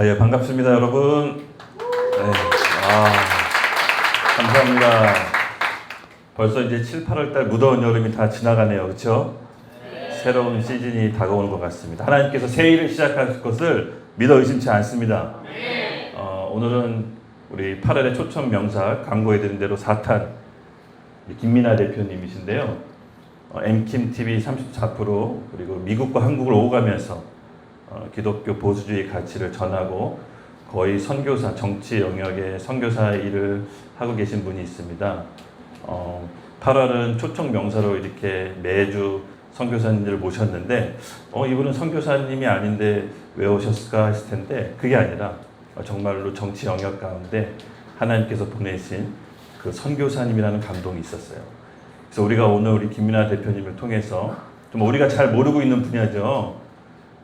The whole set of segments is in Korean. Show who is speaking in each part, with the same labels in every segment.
Speaker 1: 예, 반갑습니다, 여러분. 네, 감사합니다. 벌써 이제 7, 8월 달 무더운 여름이 다 지나가네요. 그렇죠? 새로운 시즌이 다가오는 것 같습니다. 하나님께서 새 일을 시작할 것을 믿어 의심치 않습니다. 오늘은 우리 8월의 초청 명사 광고해드린 대로 4탄 김민아 대표님이신데요. 엠킴TV 34% 그리고 미국과 한국을 오가면서 기독교 보수주의 가치를 전하고 거의 선교사, 정치 영역의 선교사 일을 하고 계신 분이 있습니다. 8월은 초청 명사로 이렇게 매주 선교사님들을 모셨는데 이분은 선교사님이 아닌데 왜 오셨을까 했을 텐데 그게 아니라 정말로 정치 영역 가운데 하나님께서 보내신 그 선교사님이라는 감동이 있었어요. 그래서 우리가 오늘 우리 김민아 대표님을 통해서 좀 우리가 잘 모르고 있는 분야죠.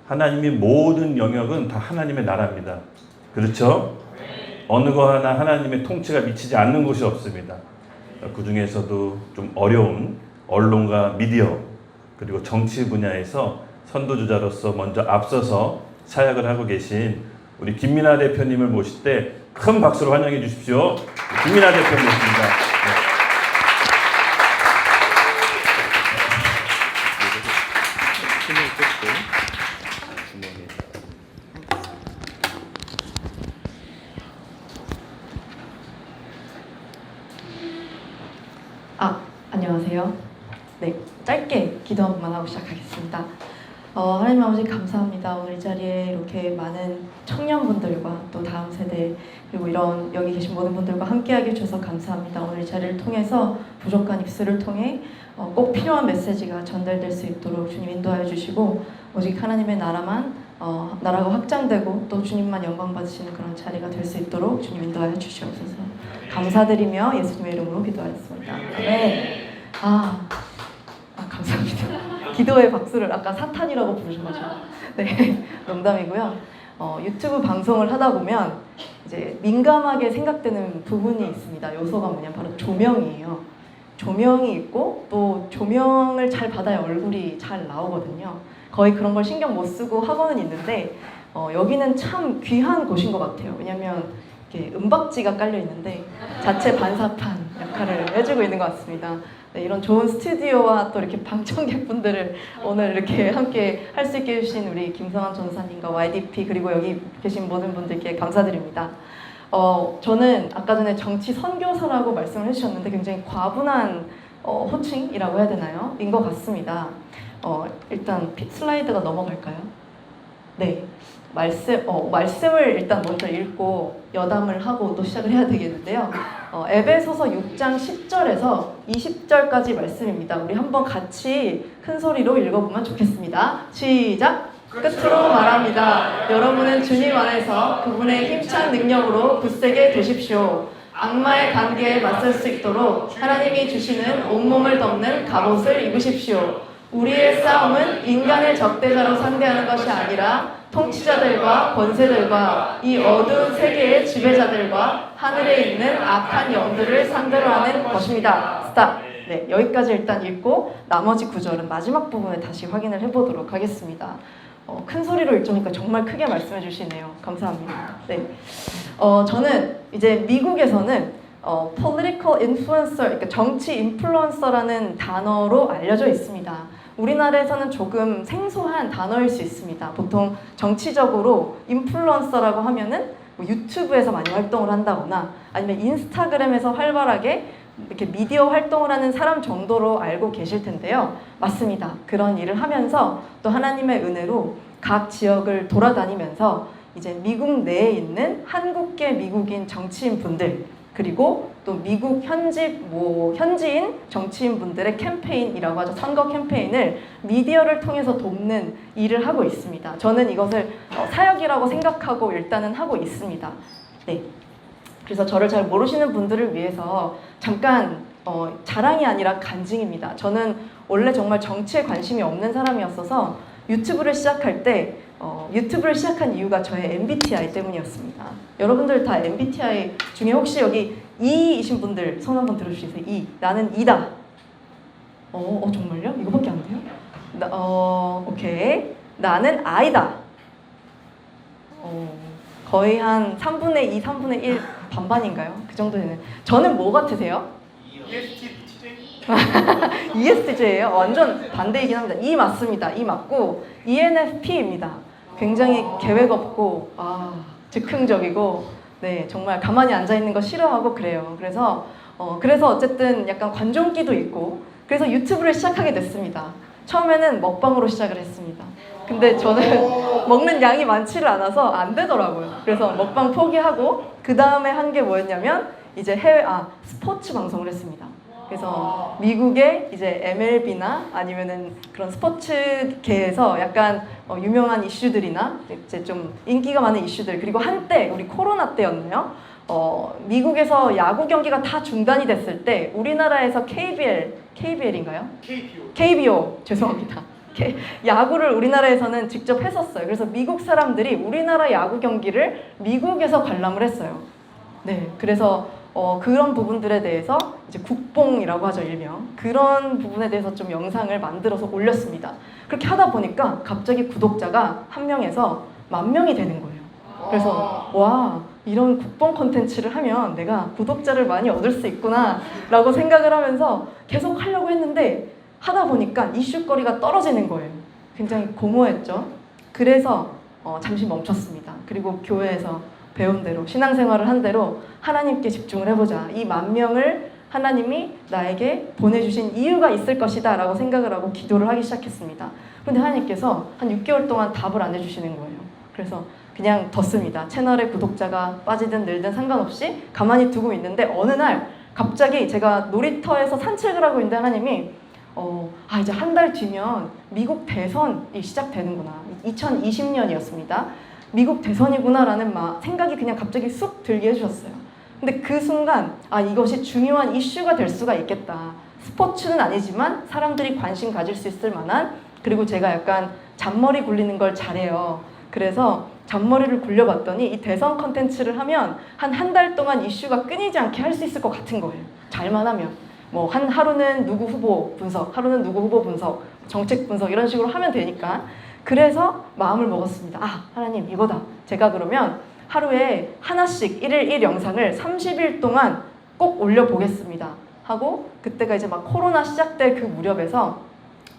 Speaker 1: 하나님이 모든 영역은 다 하나님의 나라입니다. 그렇죠? 어느 거 하나 하나님의 통치가 미치지 않는 곳이 없습니다. 그 중에서도 좀 어려운 언론과 미디어 그리고 정치 분야에서 선도주자로서 먼저 앞서서 사역을 하고 계신 우리 김민아 대표님을 모실 때 큰 박수로 환영해 주십시오. 김민아 대표님 모십니다.
Speaker 2: 안녕하세요. 네, 짧게 기도 한 번만 하고 시작하겠습니다. 하나님 아버지 감사합니다. 오늘 이 자리에 이렇게 많은 청년분들과 또 다음 세대 그리고 이런 여기 계신 모든 분들과 함께하게 해주셔서 감사합니다. 오늘 이 자리를 통해서 부족한 입술을 통해 꼭 필요한 메시지가 전달될 수 있도록 주님 인도하여 주시고 오직 하나님의 나라가 확장되고 또 주님만 영광 받으시는 그런 자리가 될 수 있도록 주님 인도하여 주시옵소서. 감사드리며 예수님의 이름으로 기도하였습니다. 네. 감사합니다. 기도의 박수를 아까 사탄이라고 부르셔가지고 네, 농담이고요. 유튜브 방송을 하다 보면 이제 민감하게 생각되는 부분이 있습니다. 요소가 뭐냐면 바로 조명이에요. 조명이 있고 또 조명을 잘 받아야 얼굴이 잘 나오거든요. 거의 그런 걸 신경 못 쓰고 하고는 있는데 여기는 참 귀한 곳인 것 같아요. 왜냐면 이렇게 은박지가 깔려 있는데 자체 반사판 역할을 해주고 있는 것 같습니다. 네, 이런 좋은 스튜디오와 또 이렇게 방청객분들을 오늘 이렇게 함께 할 수 있게 해주신 우리 김성환 전사님과 YDP 그리고 여기 계신 모든 분들께 감사드립니다. 저는 아까 전에 정치 선교사라고 말씀을 해주셨는데 굉장히 과분한 호칭이라고 해야 되나요? 인 것 같습니다. 일단 슬라이드가 넘어갈까요? 네. 말씀을 일단 먼저 읽고 여담을 하고 또 시작을 해야 되겠는데요. 에베소서 6장 10절에서 20절까지 말씀입니다. 우리 한번 같이 큰 소리로 읽어보면 좋겠습니다. 시작! 끝으로 말합니다. 여러분은 주님 안에서 그분의 힘찬 능력으로 굳세게 되십시오. 악마의 관계에 맞설 수 있도록 하나님이 주시는 온몸을 덮는 갑옷을 입으십시오. 우리의 싸움은 인간을 적대자로 상대하는 것이 아니라 통치자들과 권세들과 이 어두운 세계의 지배자들과 하늘에 있는 악한 영들을 상대로 하는 것입니다. 스탑! 네, 여기까지 일단 읽고 나머지 구절은 마지막 부분에 다시 확인을 해보도록 하겠습니다. 큰 소리로 읽으니까 정말 크게 말씀해 주시네요. 감사합니다. 네, 저는 이제 미국에서는 political influencer, 그러니까 정치 인플루언서라는 단어로 알려져 있습니다. 우리나라에서는 조금 생소한 단어일 수 있습니다. 보통 정치적으로 인플루언서라고 하면은 뭐 유튜브에서 많이 활동을 한다거나 아니면 인스타그램에서 활발하게 이렇게 미디어 활동을 하는 사람 정도로 알고 계실 텐데요. 맞습니다. 그런 일을 하면서 또 하나님의 은혜로 각 지역을 돌아다니면서 이제 미국 내에 있는 한국계 미국인 정치인 분들 그리고 또 미국 현지인 정치인 분들의 캠페인이라고 하죠. 선거 캠페인을 미디어를 통해서 돕는 일을 하고 있습니다. 저는 이것을 사역이라고 생각하고 일단은 하고 있습니다. 네. 그래서 저를 잘 모르시는 분들을 위해서 잠깐 자랑이 아니라 간증입니다. 저는 원래 정말 정치에 관심이 없는 사람이었어서 유튜브를 시작할 때 유튜브를 시작한 이유가 저의 MBTI 때문이었습니다. 여러분들 다 MBTI 중에 혹시 여기 E이신 분들 손 한번 들어주세요. E. 나는 E다. 정말요? 이거밖에 안 돼요? 오케이. 나는 I다. 거의 한 3분의 2, 3분의 1 반반인가요? 그 정도 되는. 저는 뭐 같으세요? ESTJ예요. 완전 반대이긴 합니다. E 맞습니다. E 맞고 ENFP입니다. 굉장히 계획 없고 즉흥적이고 네 정말 가만히 앉아 있는 거 싫어하고 그래요. 그래서 어쨌든 약간 관종기도 있고 그래서 유튜브를 시작하게 됐습니다. 처음에는 먹방으로 시작을 했습니다. 근데 저는 먹는 양이 많지를 않아서 안 되더라고요. 그래서 먹방 포기하고 그 다음에 한 게 뭐였냐면 이제 스포츠 방송을 했습니다. 그래서 미국의 이제 MLB나 아니면은 그런 스포츠계에서 약간 유명한 이슈들이나 이제 좀 인기가 많은 이슈들 그리고 한때 우리 코로나 때였나요? 미국에서 야구 경기가 다 중단이 됐을 때 우리나라에서 KBL인가요? KBO 죄송합니다. 야구를 우리나라에서는 직접 했었어요. 그래서 미국 사람들이 우리나라 야구 경기를 미국에서 관람을 했어요. 네, 그래서 그런 부분들에 대해서 이제 국뽕이라고 하죠, 일명. 그런 부분에 대해서 좀 영상을 만들어서 올렸습니다. 그렇게 하다 보니까 갑자기 구독자가 1명에서 10,000명이 되는 거예요. 그래서 와, 이런 국뽕 콘텐츠를 하면 내가 구독자를 많이 얻을 수 있구나 라고 생각을 하면서 계속 하려고 했는데 하다 보니까 이슈거리가 떨어지는 거예요. 굉장히 공허했죠. 그래서 잠시 멈췄습니다. 그리고 교회에서 배운 대로 신앙생활을 한 대로 하나님께 집중을 해보자. 이 10,000명을 하나님이 나에게 보내주신 이유가 있을 것이다 라고 생각을 하고 기도를 하기 시작했습니다. 그런데 하나님께서 한 6개월 동안 답을 안 해주시는 거예요. 그래서 그냥 뒀습니다. 채널에 구독자가 빠지든 늘든 상관없이 가만히 두고 있는데 어느 날 갑자기 제가 놀이터에서 산책을 하고 있는데 하나님이 이제 한 달 뒤면 미국 대선이 시작되는구나. 2020년이었습니다. 미국 대선이구나 라는 생각이 그냥 갑자기 쑥 들게 해주셨어요. 근데 그 순간 이것이 중요한 이슈가 될 수가 있겠다. 스포츠는 아니지만 사람들이 관심 가질 수 있을 만한 그리고 제가 약간 잔머리 굴리는 걸 잘해요. 그래서 잔머리를 굴려봤더니 이 대선 컨텐츠를 하면 한 달 동안 이슈가 끊이지 않게 할 수 있을 것 같은 거예요. 잘만 하면. 하루는 누구 후보 분석, 하루는 누구 후보 분석, 정책 분석 이런 식으로 하면 되니까. 그래서 마음을 먹었습니다. 하나님 이거다. 제가 그러면 하루에 하나씩 1일 1 영상을 30일 동안 꼭 올려보겠습니다. 하고 그때가 이제 막 코로나 시작될 그 무렵에서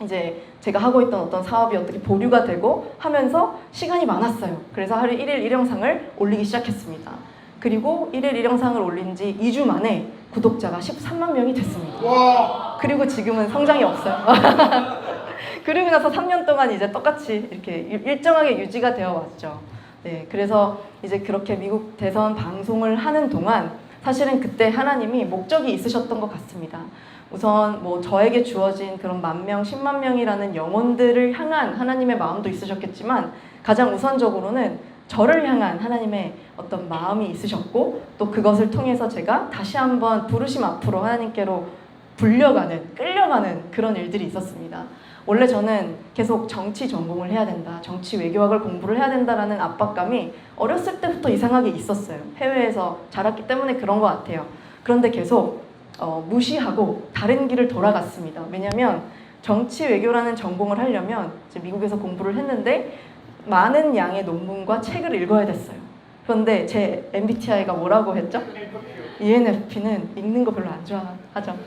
Speaker 2: 이제 제가 하고 있던 어떤 사업이 어떻게 보류가 되고 하면서 시간이 많았어요. 그래서 하루에 1일 1 영상을 올리기 시작했습니다. 그리고 1일 1 영상을 올린 지 2주 만에 구독자가 13만 명이 됐습니다. 그리고 지금은 성장이 없어요. 그리고 나서 3년 동안 이제 똑같이 이렇게 일정하게 유지가 되어 왔죠. 네, 그래서 이제 그렇게 미국 대선 방송을 하는 동안 사실은 그때 하나님이 목적이 있으셨던 것 같습니다. 우선 저에게 주어진 그런 10,000명, 10만 명이라는 영혼들을 향한 하나님의 마음도 있으셨겠지만 가장 우선적으로는 저를 향한 하나님의 어떤 마음이 있으셨고 또 그것을 통해서 제가 다시 한번 부르심 앞으로 하나님께로 끌려가는 그런 일들이 있었습니다. 원래 저는 계속 정치 전공을 해야 된다, 정치 외교학을 공부를 해야 된다라는 압박감이 어렸을 때부터 이상하게 있었어요. 해외에서 자랐기 때문에 그런 것 같아요. 그런데 계속 무시하고 다른 길을 돌아갔습니다. 왜냐하면 정치 외교라는 전공을 하려면 이제 미국에서 공부를 했는데 많은 양의 논문과 책을 읽어야 됐어요. 그런데 제 MBTI가 뭐라고 했죠? ENFP는 읽는 거 별로 안 좋아하죠.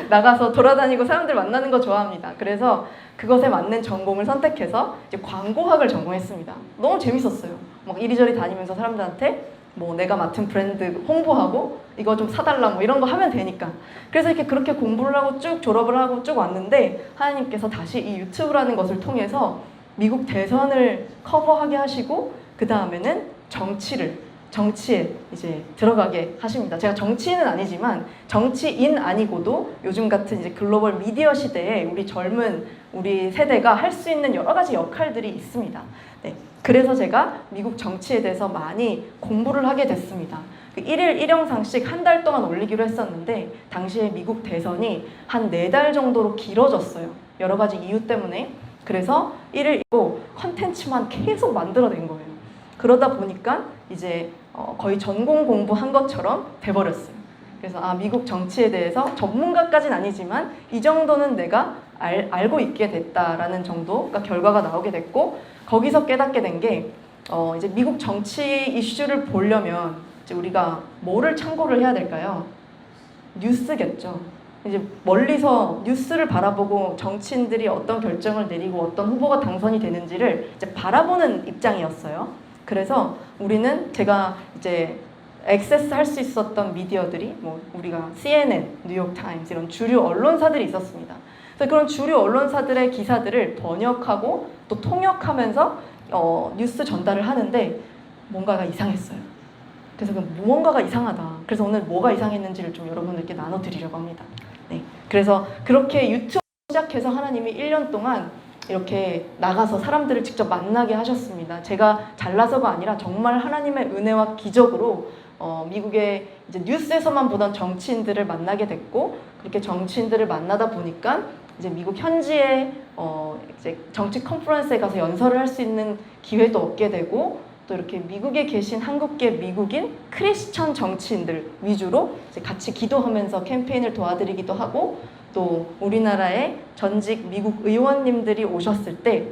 Speaker 2: 나가서 돌아다니고 사람들 만나는 거 좋아합니다. 그래서 그것에 맞는 전공을 선택해서 이제 광고학을 전공했습니다. 너무 재밌었어요. 막 이리저리 다니면서 사람들한테 내가 맡은 브랜드 홍보하고 이거 좀 사달라 이런 거 하면 되니까. 그래서 이렇게 그렇게 공부를 하고 쭉 졸업을 하고 쭉 왔는데 하나님께서 다시 이 유튜브라는 것을 통해서 미국 대선을 커버하게 하시고 그 다음에는 정치에 이제 들어가게 하십니다. 제가 정치인은 아니지만 정치인 아니고도 요즘 같은 이제 글로벌 미디어 시대에 우리 세대가 할 수 있는 여러 가지 역할들이 있습니다. 네. 그래서 제가 미국 정치에 대해서 많이 공부를 하게 됐습니다. 1일 1영상씩 한 달 동안 올리기로 했었는데 당시에 미국 대선이 한 4달 정도로 길어졌어요. 여러 가지 이유 때문에. 그래서 1일 컨텐츠만 계속 만들어낸 거예요. 그러다 보니까 이제 거의 전공 공부한 것처럼 돼버렸어요. 그래서 미국 정치에 대해서 전문가까지는 아니지만 이 정도는 내가 알고 있게 됐다라는 정도가 결과가 나오게 됐고 거기서 깨닫게 된 게 이제 미국 정치 이슈를 보려면 이제 우리가 뭐를 참고를 해야 될까요? 뉴스겠죠. 이제 멀리서 뉴스를 바라보고 정치인들이 어떤 결정을 내리고 어떤 후보가 당선이 되는지를 이제 바라보는 입장이었어요. 그래서 우리는 제가 이제 액세스 할 수 있었던 미디어들이 뭐 우리가 CNN, 뉴욕타임스 이런 주류 언론사들이 있었습니다. 그래서 그런 주류 언론사들의 기사들을 번역하고 또 통역하면서 뉴스 전달을 하는데 뭔가가 이상했어요. 그래서 무언가가 이상하다. 그래서 오늘 뭐가 이상했는지를 좀 여러분들께 나눠드리려고 합니다. 네, 그래서 그렇게 유튜브 시작해서 하나님이 1년 동안 이렇게 나가서 사람들을 직접 만나게 하셨습니다. 제가 잘나서가 아니라 정말 하나님의 은혜와 기적으로 미국의 이제 뉴스에서만 보던 정치인들을 만나게 됐고 그렇게 정치인들을 만나다 보니까 이제 미국 현지의 이제 정치 컨퍼런스에 가서 연설을 할 수 있는 기회도 얻게 되고 또 이렇게 미국에 계신 한국계 미국인 크리스천 정치인들 위주로 이제 같이 기도하면서 캠페인을 도와드리기도 하고 또 우리나라의 전직 미국 의원님들이 오셨을 때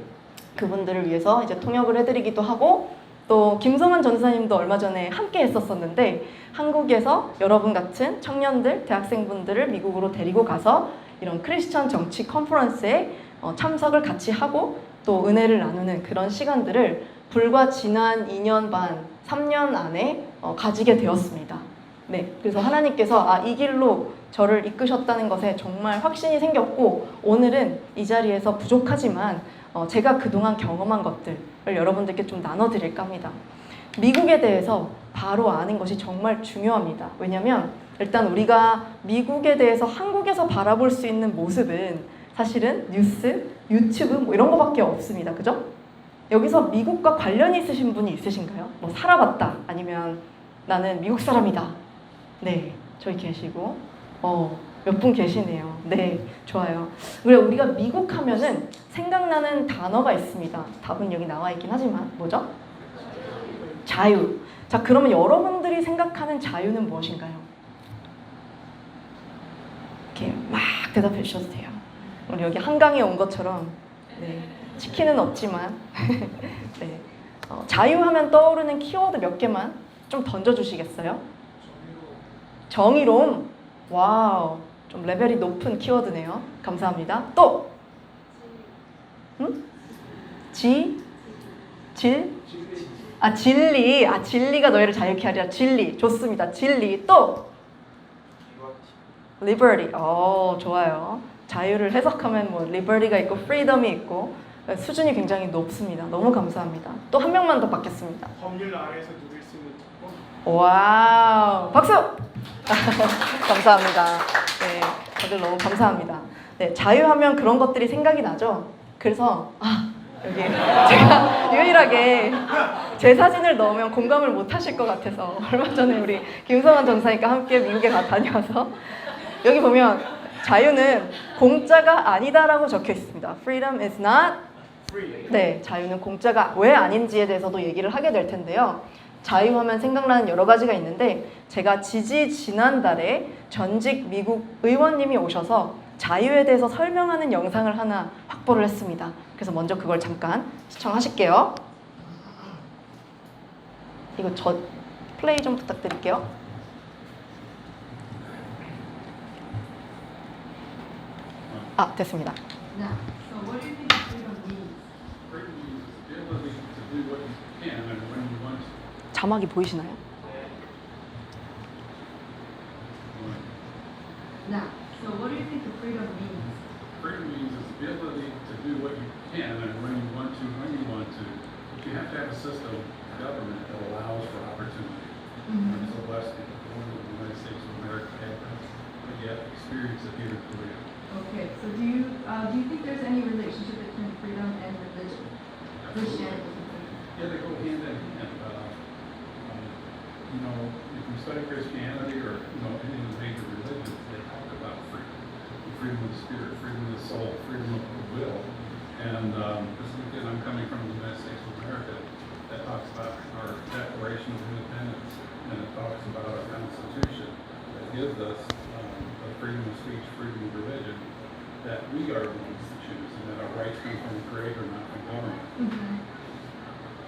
Speaker 2: 그분들을 위해서 이제 통역을 해드리기도 하고 또 김성환 전사님도 얼마 전에 함께 했었었는데 한국에서 여러분 같은 청년들, 대학생분들을 미국으로 데리고 가서 이런 크리스천 정치 컨퍼런스에 참석을 같이 하고 또 은혜를 나누는 그런 시간들을 불과 지난 2년 반, 3년 안에 가지게 되었습니다. 네, 그래서 하나님께서 이 길로 저를 이끄셨다는 것에 정말 확신이 생겼고 오늘은 이 자리에서 부족하지만 제가 그동안 경험한 것들을 여러분들께 좀 나눠드릴까 합니다. 미국에 대해서 바로 아는 것이 정말 중요합니다. 왜냐하면 일단 우리가 미국에 대해서 한국에서 바라볼 수 있는 모습은 사실은 뉴스, 유튜브 뭐 이런 거밖에 없습니다. 그죠? 여기서 미국과 관련이 있으신 분이 있으신가요? 뭐 살아봤다 아니면 나는 미국 사람이다. 네, 저희 계시고 몇 분 계시네요. 네, 좋아요. 그래 우리가 미국 하면은 생각나는 단어가 있습니다. 답은 여기 나와 있긴 하지만 뭐죠? 자유. 자, 그러면 여러분들이 생각하는 자유는 무엇인가요? 이렇게 막 대답해 주셔도 돼요. 우리 여기 한강에 온 것처럼 네, 치킨은 없지만 네, 자유하면 떠오르는 키워드 몇 개만 좀 던져주시겠어요? 정의로움. 와우, 좀 레벨이 높은 키워드네요. 감사합니다. 또 진리. 진리가 너희를 자유케 하리라. 진리. 좋습니다. 진리. 또 liberty. 좋아요. 자유를 해석하면 뭐 liberty가 있고 freedom이 있고 수준이 굉장히 높습니다. 너무 감사합니다. 또 한 명만 더 받겠습니다.
Speaker 3: 법률 아래에서 누릴 수 있는 특권.
Speaker 2: 와우, 박수! 감사합니다. 네, 다들 너무 감사합니다. 네, 자유하면 그런 것들이 생각이 나죠. 그래서 여기 제가 유일하게 제 사진을 넣으면 공감을 못 하실 것 같아서 얼마 전에 우리 김성환 전사님과 함께 미국에 다녀와서 여기 보면 자유는 공짜가 아니다라고 적혀 있습니다. Freedom is not
Speaker 3: free.
Speaker 2: 네, 자유는 공짜가 왜 아닌지에 대해서도 얘기를 하게 될 텐데요. 자유하면 생각나는 여러 가지가 있는데 제가 지난달에 전직 미국 의원님이 오셔서 자유에 대해서 설명하는 영상을 하나 확보를 했습니다. 그래서 먼저 그걸 잠깐 시청하실게요. 이거 저 플레이 좀 부탁드릴게요. 됐습니다.
Speaker 4: Now, so what do you think freedom means?
Speaker 5: Freedom means the ability to do what you can and when you want to.
Speaker 2: 자막이 보이시나요?
Speaker 4: Now, so what do you think the freedom means?
Speaker 5: Freedom means the ability to do what you can and when you want to, But you have to have a system, a government that allows for opportunity. I'm so blessed to be born in the United States of America, but yet experience it here in Korea.
Speaker 4: Okay, so do you think there's any relationship between freedom and religion? Christianity.
Speaker 5: Yeah, they go hand in hand. If you study Christianity or any of the major religions, they talk about freedom of the spirit, freedom of the soul, freedom of the will. And this weekend I'm coming from the United States of America that talks about our Declaration of Independence, and it talks about our Constitution that gives us the freedom of speech, freedom of religion, that we are the ones to choose, and that our rights come from the Creator, not from government.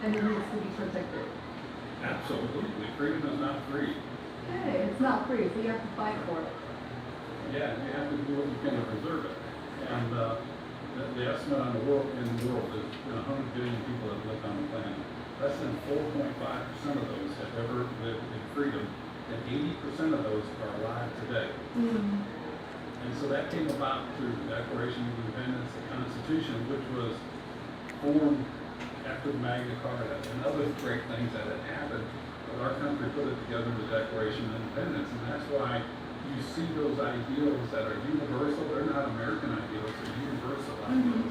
Speaker 4: and it needs to be protected.
Speaker 5: Absolutely. Freedom is not free.
Speaker 4: Hey, it's not free, so you have to fight for it.
Speaker 5: Yeah, you have to do what you can to preserve it. And the estimate on the world is 100 billion people that live on the planet. Less than 4.5% of those have ever lived in freedom, and 80% of those are alive today. And so that came about through the Declaration of Independence, the Constitution, which was formed after Magna Carta and other great things that had happened. But our country put it together in the Declaration of Independence, and that's why you see those ideals that are universal. They're not American ideals, they're universal ideals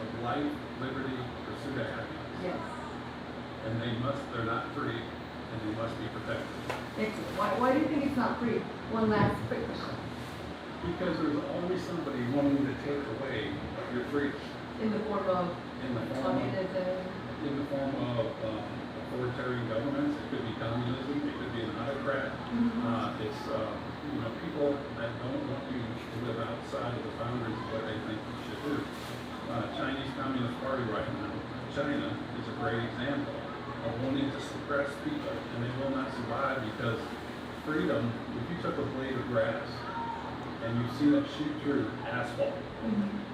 Speaker 5: of life, liberty, pursuit of happiness.
Speaker 4: Yes.
Speaker 5: And they're not free, and they must be protected.
Speaker 4: Excellent. Why do you think it's not free? One last quick question.
Speaker 5: Because there's always somebody wanting to take away your freedom
Speaker 4: In the form of
Speaker 5: in the form of authoritarian governments. It could be communism, it could be an autocrat. It's people that don't want you to live outside of the boundaries of what they think you should do. Chinese Communist Party right now, China is a great example of wanting to suppress people, and they will not survive because freedom, if you took a blade of grass and you see it shoot through asphalt,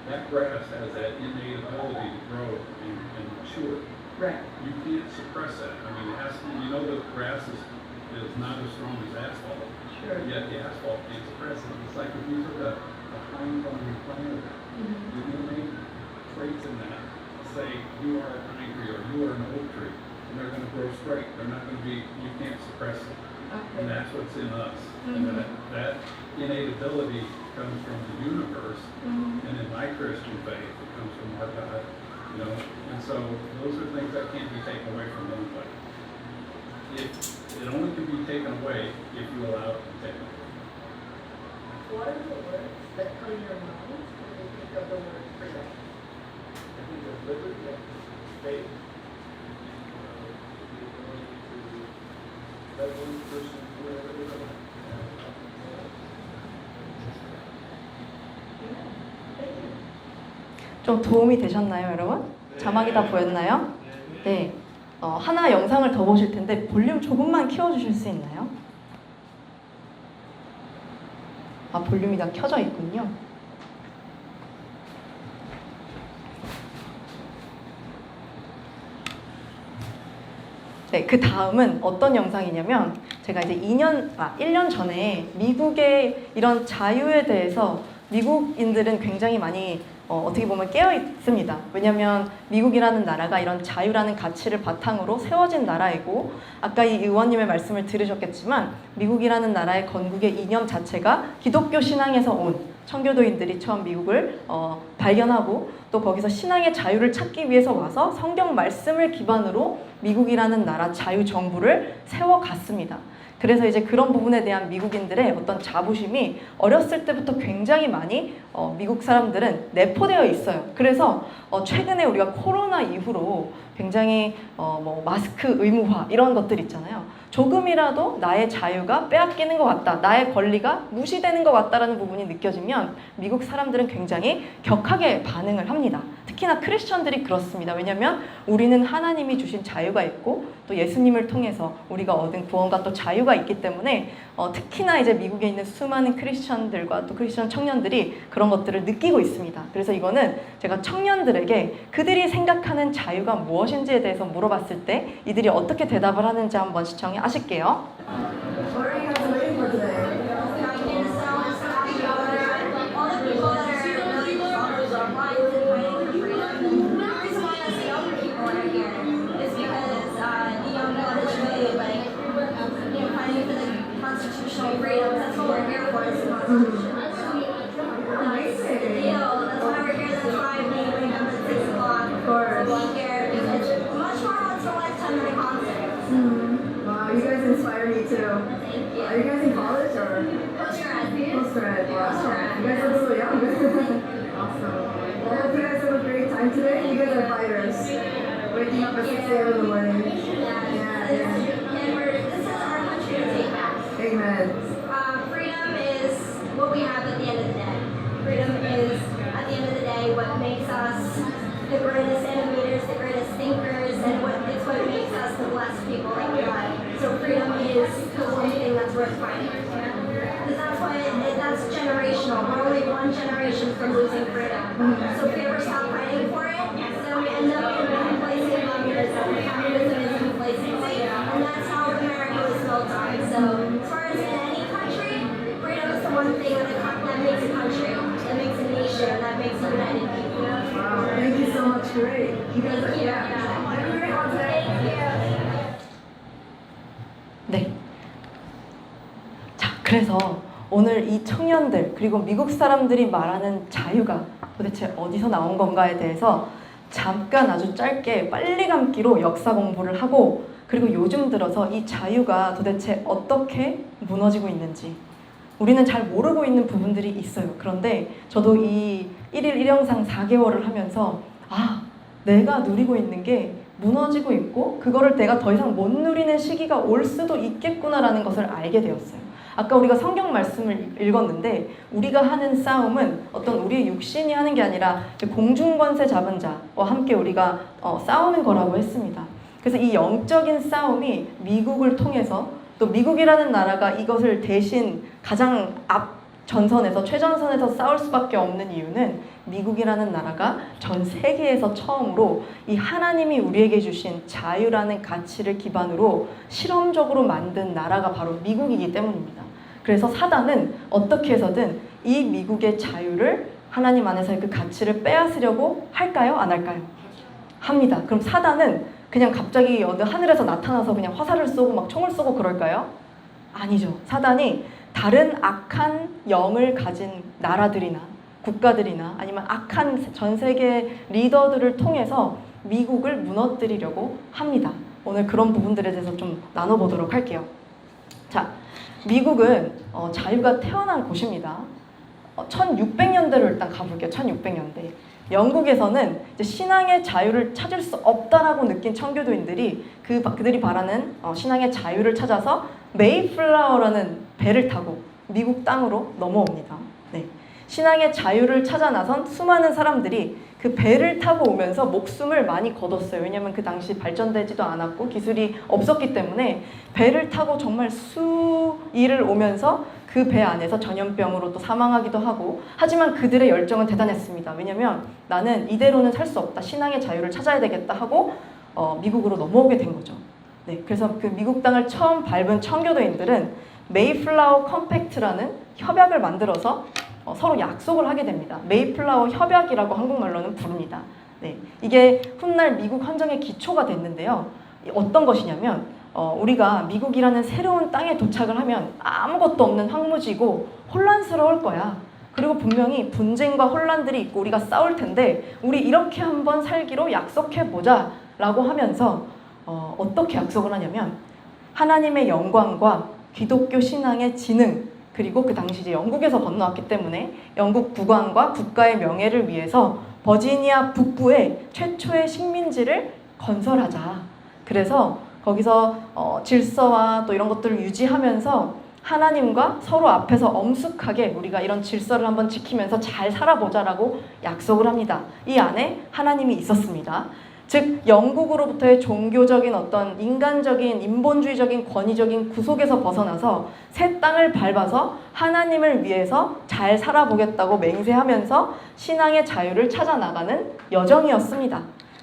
Speaker 5: that grass has that innate ability to grow and mature.
Speaker 4: right.
Speaker 5: You can't suppress that. I mean, the grass is not as strong as asphalt,
Speaker 4: Sure.
Speaker 5: yet the asphalt can't suppress it. It's like if you took a pine cone and planted it, you're going to make traits in that. Say you are a pine tree or you are an oak tree, and they're going to grow straight. They're not going to be, you can't suppress it. And
Speaker 4: Okay.
Speaker 5: that's what's in us. And that innate ability comes from the universe, and in my Christian faith, it comes from our God, and so those are things that can't be taken away from anybody. It only can be taken away if you allow it to be taken away.
Speaker 6: What are the words that come to your mind when you think of the word freedom?
Speaker 3: I think of liberty, faith, the ability to let one person do whatever they want.
Speaker 2: 좀 도움이 되셨나요, 여러분? 자막이 다 보였나요? 네. 하나 영상을 더 보실 텐데 볼륨 조금만 키워주실 수 있나요? 볼륨이 다 켜져 있군요. 네, 그 다음은 어떤 영상이냐면 제가 이제 1년 전에 미국의 이런 자유에 대해서 미국인들은 굉장히 많이 어떻게 보면 깨어 있습니다. 왜냐하면 미국이라는 나라가 이런 자유라는 가치를 바탕으로 세워진 나라이고, 아까 이 의원님의 말씀을 들으셨겠지만 미국이라는 나라의 건국의 이념 자체가 기독교 신앙에서 온 청교도인들이 처음 미국을 발견하고 또 거기서 신앙의 자유를 찾기 위해서 와서 성경 말씀을 기반으로 미국이라는 나라 자유정부를 세워갔습니다. 그래서 이제 그런 부분에 대한 미국인들의 어떤 자부심이 어렸을 때부터 굉장히 많이 미국 사람들은 내포되어 있어요. 그래서 최근에 우리가 코로나 이후로 굉장히 마스크 의무화 이런 것들 있잖아요. 조금이라도 나의 자유가 빼앗기는 것 같다, 나의 권리가 무시되는 것 같다라는 부분이 느껴지면 미국 사람들은 굉장히 격하게 반응을 합니다. 특히나 크리스천들이 그렇습니다. 왜냐하면 우리는 하나님이 주신 자유가 있고 또 예수님을 통해서 우리가 얻은 구원과 또 자유가 있기 때문에 특히나 이제 미국에 있는 수많은 크리스천들과 또 크리스천 청년들이 그런 것들을 느끼고 있습니다. 그래서 이거는 제가 청년들에게 그들이 생각하는 자유가 무엇인지에 대해서 물어봤을 때 이들이 어떻게 대답을 하는지 한번 시청하실게요.
Speaker 6: What are you guys waiting for today? All the people that are really followers online and fighting for freedom. The reason why I see younger people are here is because the young blood is really fighting for the constitutional freedom. That's what we're here for, is the Constitution. That's why we're here. That's why we wake up at 6 o'clock to be here, because it's much more once a lifetime than a concert.
Speaker 7: Wow, you guys inspire me too.
Speaker 6: Thank you.
Speaker 7: Are you guys in college or?
Speaker 6: Post-grad.
Speaker 7: Post-grad, wow.
Speaker 6: Post-grad.
Speaker 7: You guys are so young. Awesome. Well, I hope you guys have a great time today. You guys are fighters. Waking up at 6 a.m. in the morning.
Speaker 6: And this is our country to take back.
Speaker 7: Amen.
Speaker 6: Freedom is what we have at the end of the day. Freedom is, at the end of the day, what makes us the greatest innovators, the greatest thinkers, and it's what is the one thing that's worth fighting. Because that's generational. We're only one generation from losing freedom. So if we ever stop fighting for it, then we end up replacing communism. Communism is complacency, and that's how America was built on. So as far as in any country, freedom is the one thing that makes a country, that makes a nation, that makes a united people.
Speaker 7: Wow, thank you so much. Great. You guys are, yeah. Thank you very much.
Speaker 2: 네. 자, 그래서 오늘 이 청년들 그리고 미국 사람들이 말하는 자유가 도대체 어디서 나온 건가에 대해서 잠깐 아주 짧게 빨리 감기로 역사 공부를 하고 그리고 요즘 들어서 이 자유가 도대체 어떻게 무너지고 있는지 우리는 잘 모르고 있는 부분들이 있어요. 그런데 저도 이 1일 1영상 4개월을 하면서 아, 내가 누리고 있는 게 무너지고 있고 그거를 내가 더 이상 못 누리는 시기가 올 수도 있겠구나라는 것을 알게 되었어요. 아까 우리가 성경 말씀을 읽었는데 우리가 하는 싸움은 어떤 우리의 육신이 하는 게 아니라 공중권세 잡은 자와 함께 우리가 싸우는 거라고 했습니다. 그래서 이 영적인 싸움이 미국을 통해서 또 미국이라는 나라가 이것을 대신 가장 앞 전선에서 최전선에서 싸울 수밖에 없는 이유는 미국이라는 나라가 전 세계에서 처음으로 이 하나님이 우리에게 주신 자유라는 가치를 기반으로 실험적으로 만든 나라가 바로 미국이기 때문입니다. 그래서 사단은 어떻게 해서든 이 미국의 자유를 하나님 안에서의 그 가치를 빼앗으려고 할까요? 안 할까요? 합니다. 그럼 사단은 그냥 갑자기 어느 하늘에서 나타나서 그냥 화살을 쏘고 막 총을 쏘고 그럴까요? 아니죠. 사단이 다른 악한 영을 가진 나라들이나 국가들이나 아니면 악한 전 세계 리더들을 통해서 미국을 무너뜨리려고 합니다. 오늘 그런 부분들에 대해서 좀 나눠보도록 할게요. 자, 미국은 자유가 태어난 곳입니다. 1600년대로 일단 가볼게요. 1600년대. 영국에서는 이제 신앙의 자유를 찾을 수 없다라고 느낀 청교도인들이 그들이 바라는 신앙의 자유를 찾아서 메이플라워라는 배를 타고 미국 땅으로 넘어옵니다. 네. 신앙의 자유를 찾아 나선 수많은 사람들이 그 배를 타고 오면서 목숨을 많이 거뒀어요. 왜냐하면 그 당시 발전되지도 않았고 기술이 없었기 때문에 배를 타고 정말 수일을 오면서 그 배 안에서 전염병으로 또 사망하기도 하고 하지만 그들의 열정은 대단했습니다. 왜냐하면 나는 이대로는 살 수 없다. 신앙의 자유를 찾아야 되겠다 하고 미국으로 넘어오게 된 거죠. 네, 그래서 그 미국 땅을 처음 밟은 청교도인들은 메이플라워 컴팩트라는 협약을 만들어서 서로 약속을 하게 됩니다. 메이플라워 협약이라고 한국말로는 부릅니다. 네, 이게 훗날 미국 헌정의 기초가 됐는데요. 어떤 것이냐면 우리가 미국이라는 새로운 땅에 도착을 하면 아무것도 없는 황무지고 혼란스러울 거야. 그리고 분명히 분쟁과 혼란들이 있고 우리가 싸울 텐데 우리 이렇게 한번 살기로 약속해보자 라고 하면서 어떻게 약속을 하냐면 하나님의 영광과 기독교 신앙의 진흥 그리고 그 당시 이제 영국에서 건너왔기 때문에 영국 국왕과 국가의 명예를 위해서 버지니아 북부에 최초의 식민지를 건설하자. 그래서 거기서 질서와 또 이런 것들을 유지하면서 하나님과 서로 앞에서 엄숙하게 우리가 이런 질서를 한번 지키면서 잘 살아보자라고 약속을 합니다. 이 안에 하나님이 있었습니다. 즉 영국으로부터의 종교적인 어떤 인간적인 인본주의적인 권위적인 구속에서 벗어나서 새 땅을 밟아서 하나님을 위해서 잘 살아보겠다고 맹세하면서 신앙의 자유를 찾아 나가는 여정이었습니다.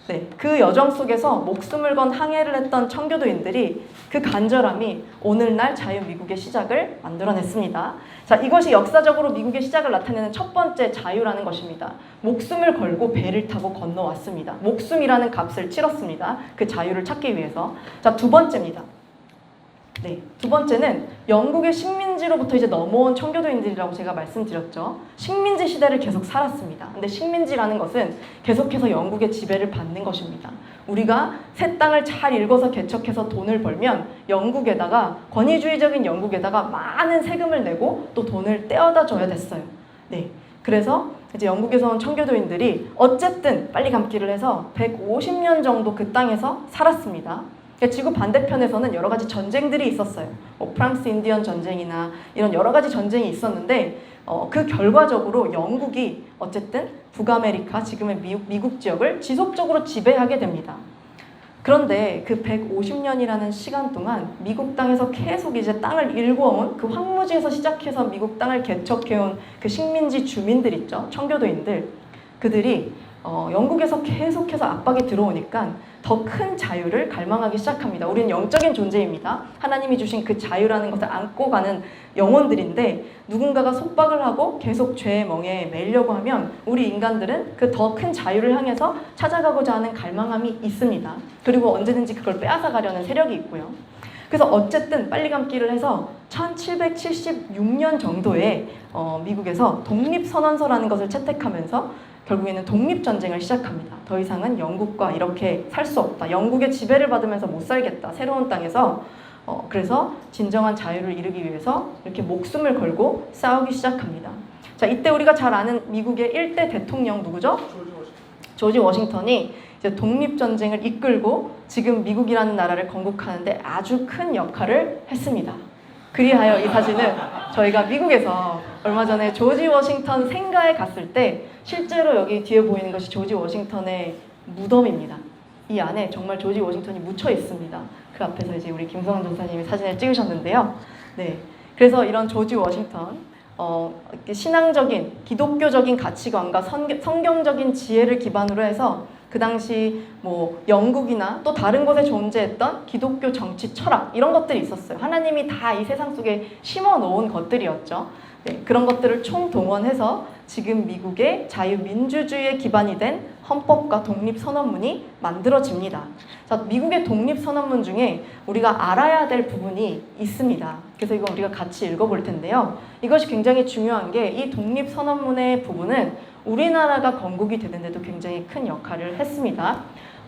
Speaker 2: 네, 그 여정 속에서 목숨을 건 항해를 했던 청교도인들이 그 간절함이 오늘날 자유미국의 시작을 만들어냈습니다. 자, 이것이 역사적으로 미국의 시작을 나타내는 첫 번째 자유라는 것입니다. 목숨을 걸고 배를 타고 건너왔습니다. 목숨이라는 값을 치렀습니다. 그 자유를 찾기 위해서. 자, 두 번째입니다. 네, 두 번째는 영국의 식민지로부터 이제 넘어온 청교도인들이라고 제가 말씀드렸죠. 식민지 시대를 계속 살았습니다. 근데 식민지라는 것은 계속해서 영국의 지배를 받는 것입니다. 우리가 새 땅을 잘 읽어서 개척해서 돈을 벌면 영국에다가 권위주의적인 영국에다가 많은 세금을 내고 또 돈을 떼어다 줘야 됐어요. 네, 그래서 이제 영국에서 온 청교도인들이 어쨌든 빨리 감기를 해서 150년 정도 그 땅에서 살았습니다. 지구 반대편에서는 여러 가지 전쟁들이 있었어요. 프랑스 인디언 전쟁이나 이런 여러 가지 전쟁이 있었는데 그 결과적으로 영국이 어쨌든 북아메리카 지금의 미국 지역을 지속적으로 지배하게 됩니다. 그런데 그 150년이라는 시간 동안 미국 땅에서 계속 이제 땅을 일궈온 그 황무지에서 시작해서 미국 땅을 개척해온 그 식민지 주민들 있죠. 청교도인들. 그들이 영국에서 계속해서 압박이 들어오니까 더 큰 자유를 갈망하기 시작합니다. 우리는 영적인 존재입니다. 하나님이 주신 그 자유라는 것을 안고 가는 영혼들인데 누군가가 속박을 하고 계속 죄의 멍에에 매려고 하면 우리 인간들은 그 더 큰 자유를 향해서 찾아가고자 하는 갈망함이 있습니다. 그리고 언제든지 그걸 빼앗아가려는 세력이 있고요. 그래서 어쨌든 빨리 감기를 해서 1776년 정도에 미국에서 독립선언서라는 것을 채택하면서 결국에는 독립전쟁을 시작합니다. 더 이상은 영국과 이렇게 살 수 없다. 영국의 지배를 받으면서 못 살겠다. 새로운 땅에서. 그래서 진정한 자유를 이루기 위해서 이렇게 목숨을 걸고 싸우기 시작합니다. 자, 이때 우리가 잘 아는 미국의 1대 대통령 누구죠? 조지 워싱턴이 이제 독립전쟁을 이끌고 지금 미국이라는 나라를 건국하는데 아주 큰 역할을 했습니다. 그리하여 이 사진은 저희가 미국에서 얼마 전에 조지 워싱턴 생가에 갔을 때 실제로 여기 뒤에 보이는 것이 조지 워싱턴의 무덤입니다. 이 안에 정말 조지 워싱턴이 묻혀 있습니다. 그 앞에서 이제 우리 김성환 전사님이 사진을 찍으셨는데요. 네, 그래서 이런 조지 워싱턴 신앙적인 기독교적인 가치관과 성경적인 지혜를 기반으로 해서 그 당시 뭐 영국이나 또 다른 곳에 존재했던 기독교 정치 철학 이런 것들이 있었어요. 하나님이 다 이 세상 속에 심어 놓은 것들이었죠. 네, 그런 것들을 총동원해서 지금 미국의 자유민주주의에 기반이 된 헌법과 독립선언문이 만들어집니다. 자, 미국의 독립선언문 중에 우리가 알아야 될 부분이 있습니다. 그래서 이거 우리가 같이 읽어볼 텐데요. 이것이 굉장히 중요한 게 이 독립선언문의 부분은 우리나라가 건국이 되는데도 굉장히 큰 역할을 했습니다.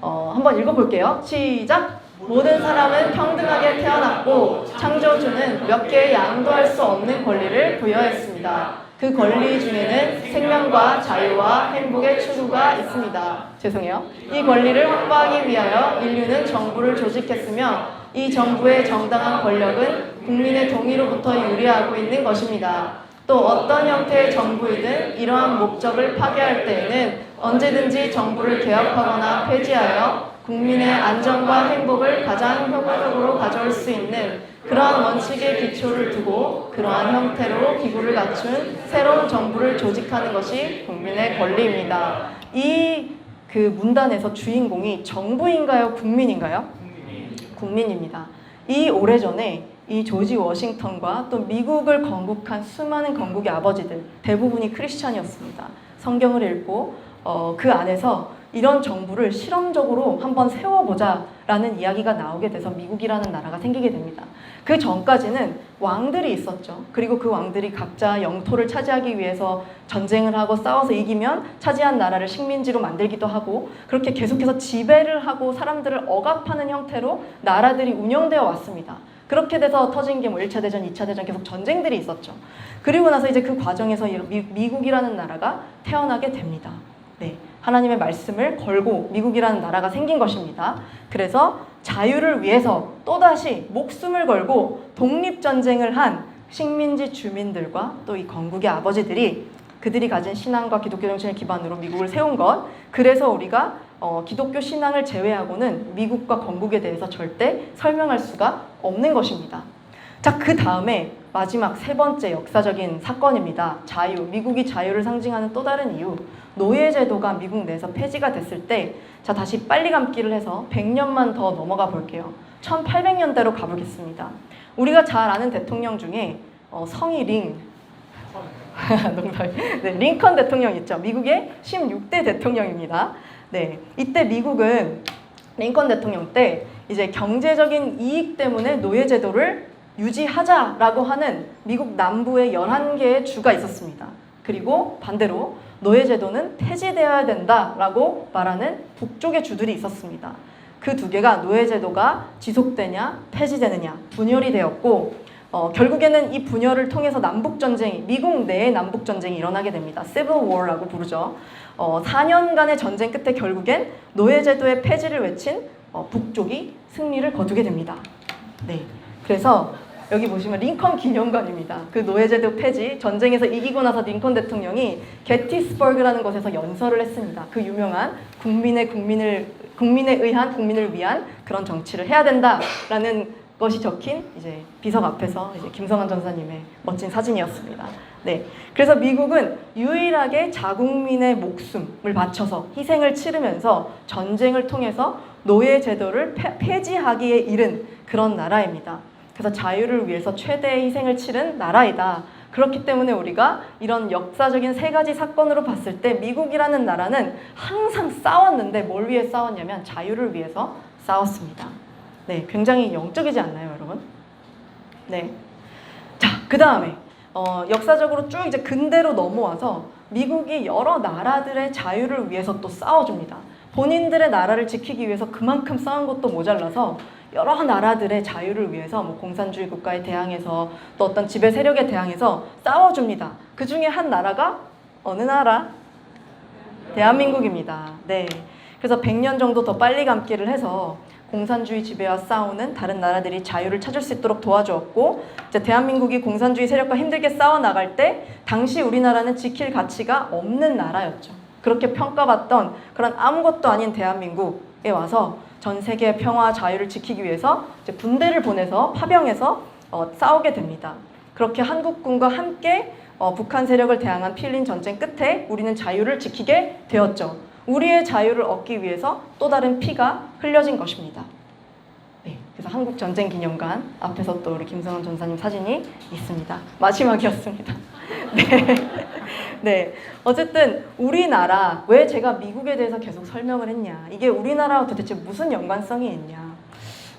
Speaker 2: 한번 읽어볼게요. 시작! 모든 사람은 평등하게 태어났고 창조주는 몇 개의 양도할 수 없는 권리를 부여했습니다. 그 권리 중에는 생명과 자유와 행복의 추구가 있습니다. 죄송해요. 이 권리를 확보하기 위하여 인류는 정부를 조직했으며 이 정부의 정당한 권력은 국민의 동의로부터 유리하고 있는 것입니다. 또 어떤 형태의 정부이든 이러한 목적을 파괴할 때에는 언제든지 정부를 개혁하거나 폐지하여 국민의 안전과 행복을 가장 효과적으로 가져올 수 있는 그러한 원칙의 기초를 두고 그러한 형태로 기구를 갖춘 새로운 정부를 조직하는 것이 국민의 권리입니다. 이 그 문단에서 주인공이 정부인가요? 국민인가요? 국민입니다. 이 오래전에 이 조지 워싱턴과 또 미국을 건국한 수많은 건국의 아버지들 대부분이 크리스찬이었습니다. 성경을 읽고 그 안에서 이런 정부를 실험적으로 한번 세워보자라는 이야기가 나오게 돼서 미국이라는 나라가 생기게 됩니다. 그 전까지는 왕들이 있었죠. 그리고 그 왕들이 각자 영토를 차지하기 위해서 전쟁을 하고 싸워서 이기면 차지한 나라를 식민지로 만들기도 하고 그렇게 계속해서 지배를 하고 사람들을 억압하는 형태로 나라들이 운영되어 왔습니다. 그렇게 돼서 터진 게 뭐 1차 대전, 2차 대전 계속 전쟁들이 있었죠. 그리고 나서 이제 그 과정에서 미국이라는 나라가 태어나게 됩니다. 네, 하나님의 말씀을 걸고 미국이라는 나라가 생긴 것입니다. 그래서 자유를 위해서 또다시 목숨을 걸고 독립전쟁을 한 식민지 주민들과 또 이 건국의 아버지들이 그들이 가진 신앙과 기독교 정신을 기반으로 미국을 세운 것. 그래서 우리가 기독교 신앙을 제외하고는 미국과 건국에 대해서 절대 설명할 수가 없는 것입니다. 자, 그 다음에 마지막 세 번째 역사적인 사건입니다. 자유, 미국이 자유를 상징하는 또 다른 이유. 노예제도가 미국 내에서 폐지가 됐을 때, 자, 다시 빨리 감기를 해서 100년만 더 넘어가 볼게요. 1800년대로 가보겠습니다. 우리가 잘 아는 대통령 중에 성이 네, 링컨 대통령 있죠. 미국의 16대 대통령입니다. 네, 이때 미국은 링컨 대통령 때 이제 경제적인 이익 때문에 노예제도를 유지하자라고 하는 미국 남부의 11개의 주가 있었습니다. 그리고 반대로 노예제도는 폐지되어야 된다라고 말하는 북쪽의 주들이 있었습니다. 그 두 개가 노예제도가 지속되냐 폐지되느냐 분열이 되었고 결국에는 이 분열을 통해서 남북전쟁이, 미국 내의 남북전쟁이 일어나게 됩니다. Civil War라고 부르죠. 4년간의 전쟁 끝에 결국엔 노예제도의 폐지를 외친 북쪽이 승리를 거두게 됩니다. 네, 그래서 여기 보시면 링컨 기념관입니다. 그 노예제도 폐지, 전쟁에서 이기고 나서 링컨 대통령이 게티스버그라는 곳에서 연설을 했습니다. 그 유명한 국민의 국민을 국민에 의한, 국민을 위한 그런 정치를 해야 된다라는 것이 적힌 이제 비석 앞에서 이제 김성환 전사님의 멋진 사진이었습니다. 네, 그래서 미국은 유일하게 자국민의 목숨을 바쳐서 희생을 치르면서 전쟁을 통해서 노예 제도를 폐지하기에 이른 그런 나라입니다. 그래서 자유를 위해서 최대의 희생을 치른 나라이다. 그렇기 때문에 우리가 이런 역사적인 세 가지 사건으로 봤을 때 미국이라는 나라는 항상 싸웠는데 뭘 위해 싸웠냐면 자유를 위해서 싸웠습니다. 네, 굉장히 영적이지 않나요, 여러분? 네. 자, 그 다음에 역사적으로 쭉 이제 근대로 넘어와서 미국이 여러 나라들의 자유를 위해서 또 싸워줍니다. 본인들의 나라를 지키기 위해서 그만큼 싸운 것도 모자라서 여러 나라들의 자유를 위해서 뭐 공산주의 국가에 대항해서 또 어떤 지배 세력에 대항해서 싸워줍니다. 그 중에 한 나라가 어느 나라? 대한민국입니다. 네. 그래서 100년 정도 더 빨리 감기를 해서 공산주의 지배와 싸우는 다른 나라들이 자유를 찾을 수 있도록 도와주었고, 이제 대한민국이 공산주의 세력과 힘들게 싸워 나갈 때 당시 우리나라는 지킬 가치가 없는 나라였죠. 그렇게 평가받던 그런 아무것도 아닌 대한민국에 와서 전 세계의 평화와 자유를 지키기 위해서 이제 군대를 보내서 파병해서 싸우게 됩니다. 그렇게 한국군과 함께 북한 세력을 대항한 필린 전쟁 끝에 우리는 자유를 지키게 되었죠. 우리의 자유를 얻기 위해서 또 다른 피가 흘려진 것입니다. 네, 그래서 한국전쟁기념관 앞에서 또 우리 김성환 전사님 사진이 있습니다. 마지막이었습니다. 네. 네, 어쨌든 우리나라, 왜 제가 미국에 대해서 계속 설명을 했냐, 이게 우리나라와 도대체 무슨 연관성이 있냐.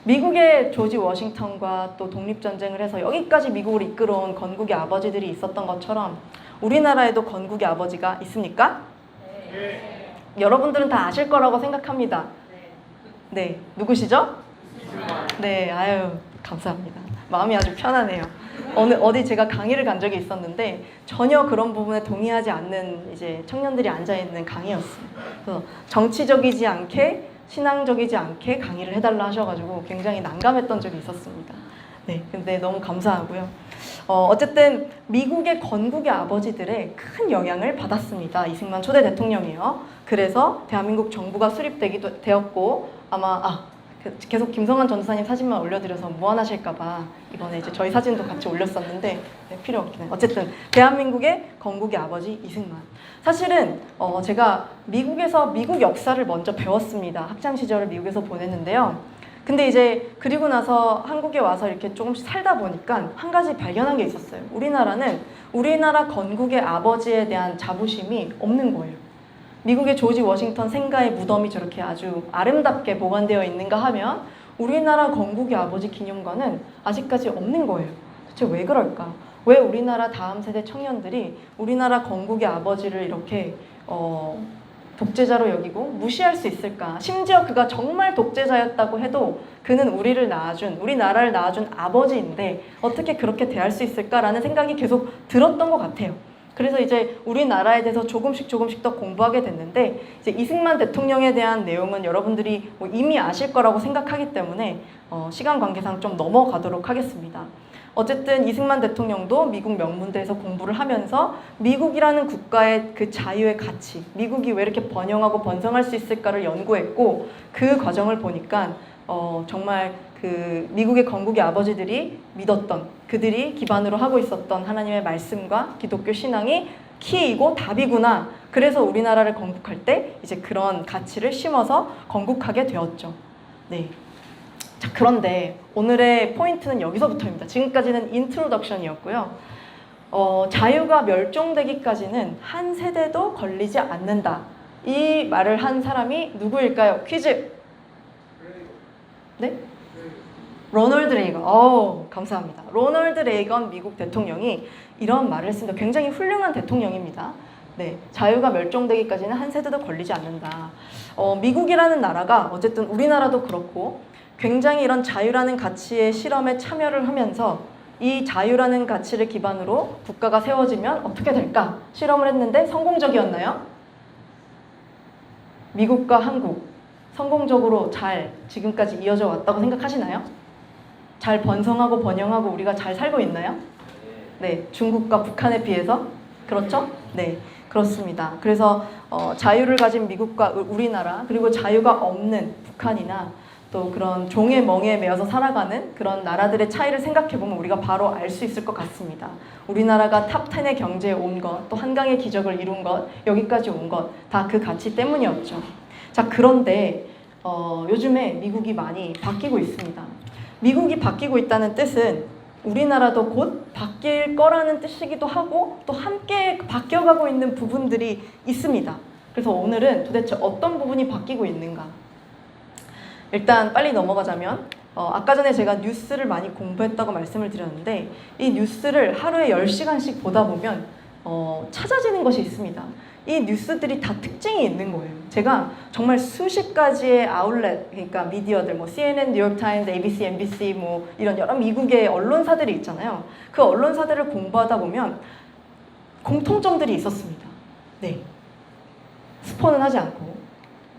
Speaker 2: 미국의 조지 워싱턴과 또 독립전쟁을 해서 여기까지 미국을 이끌어온 건국의 아버지들이 있었던 것처럼 우리나라에도 건국의 아버지가 있습니까? 네. 여러분들은 다 아실 거라고 생각합니다. 네, 누구시죠? 네, 아유, 감사합니다. 마음이 아주 편하네요. 어디 제가 강의를 간 적이 있었는데 전혀 그런 부분에 동의하지 않는 이제 청년들이 앉아있는 강의였어요. 그래서 정치적이지 않게, 신앙적이지 않게 강의를 해달라 하셔가지고 굉장히 난감했던 적이 있었습니다. 네, 근데 너무 감사하고요. 어쨌든 미국의 건국의 아버지들의 큰 영향을 받았습니다. 이승만 초대 대통령이요. 그래서 대한민국 정부가 수립되기도 되었고, 아마 계속 김성환 전사님 사진만 올려드려서 무안하실까봐 이번에 이제 저희 사진도 같이 올렸었는데 네, 필요 없긴 해요. 어쨌든 대한민국의 건국의 아버지 이승만. 사실은 제가 미국에서 미국 역사를 먼저 배웠습니다. 학창 시절을 미국에서 보냈는데요. 근데 이제 그리고 나서 한국에 와서 이렇게 조금씩 살다 보니까 한 가지 발견한 게 있었어요. 우리나라는 우리나라 건국의 아버지에 대한 자부심이 없는 거예요. 미국의 조지 워싱턴 생가의 무덤이 저렇게 아주 아름답게 보관되어 있는가 하면 우리나라 건국의 아버지 기념관은 아직까지 없는 거예요. 도대체 왜 그럴까? 왜 우리나라 다음 세대 청년들이 우리나라 건국의 아버지를 이렇게 독재자로 여기고 무시할 수 있을까? 심지어 그가 정말 독재자였다고 해도 그는 우리 나라를 낳아준 아버지인데 어떻게 그렇게 대할 수 있을까라는 생각이 계속 들었던 것 같아요. 그래서 이제 우리나라에 대해서 조금씩 더 공부하게 됐는데, 이제 이승만 대통령에 대한 내용은 여러분들이 뭐 이미 아실 거라고 생각하기 때문에 시간 관계상 좀 넘어가도록 하겠습니다. 어쨌든 이승만 대통령도 미국 명문대에서 공부를 하면서 미국이라는 국가의 그 자유의 가치, 미국이 왜 이렇게 번영하고 번성할 수 있을까를 연구했고, 그 과정을 보니까 정말 그 미국의 건국의 아버지들이 믿었던, 그들이 기반으로 하고 있었던 하나님의 말씀과 기독교 신앙이 키이고 답이구나. 그래서 우리나라를 건국할 때 이제 그런 가치를 심어서 건국하게 되었죠. 네. 자, 그런데 오늘의 포인트는 여기서부터입니다. 지금까지는 인트로덕션이었고요. 자유가 멸종되기까지는 한 세대도 걸리지 않는다. 이 말을 한 사람이 누구일까요? 퀴즈. 네? 로널드 레이건. 감사합니다. 로널드 레이건 미국 대통령이 이런 말을 했습니다. 굉장히 훌륭한 대통령입니다. 네, 자유가 멸종되기까지는 한 세대도 걸리지 않는다. 미국이라는 나라가 어쨌든 우리나라도 그렇고 굉장히 이런 자유라는 가치의 실험에 참여를 하면서 이 자유라는 가치를 기반으로 국가가 세워지면 어떻게 될까? 실험을 했는데 성공적이었나요? 미국과 한국 성공적으로 잘 지금까지 이어져 왔다고 생각하시나요? 잘 번성하고 번영하고 우리가 잘 살고 있나요? 네, 중국과 북한에 비해서 그렇죠? 네, 그렇습니다. 그래서 자유를 가진 미국과 우리나라 그리고 자유가 없는 북한이나 또 그런 종의 멍에 매여서 살아가는 그런 나라들의 차이를 생각해보면 우리가 바로 알 수 있을 것 같습니다. 우리나라가 탑10의 경제에 온 것, 또 한강의 기적을 이룬 것, 여기까지 온 것, 다 그 가치 때문이었죠. 자, 그런데 요즘에 미국이 많이 바뀌고 있습니다. 미국이 바뀌고 있다는 뜻은 우리나라도 곧 바뀔 거라는 뜻이기도 하고 또 함께 바뀌어가고 있는 부분들이 있습니다. 그래서 오늘은 도대체 어떤 부분이 바뀌고 있는가? 일단 빨리 넘어가자면 아까 전에 제가 뉴스를 많이 공부했다고 말씀을 드렸는데 이 뉴스를 하루에 10시간씩 보다 보면 찾아지는 것이 있습니다. 이 뉴스들이 다 특징이 있는 거예요. 제가 정말 수십 가지의 아울렛, 그러니까 미디어들, 뭐 CNN, 뉴욕타임스, ABC, NBC, 뭐 이런 여러 미국의 언론사들이 있잖아요. 그 언론사들을 공부하다 보면 공통점들이 있었습니다. 네, 스포는 하지 않고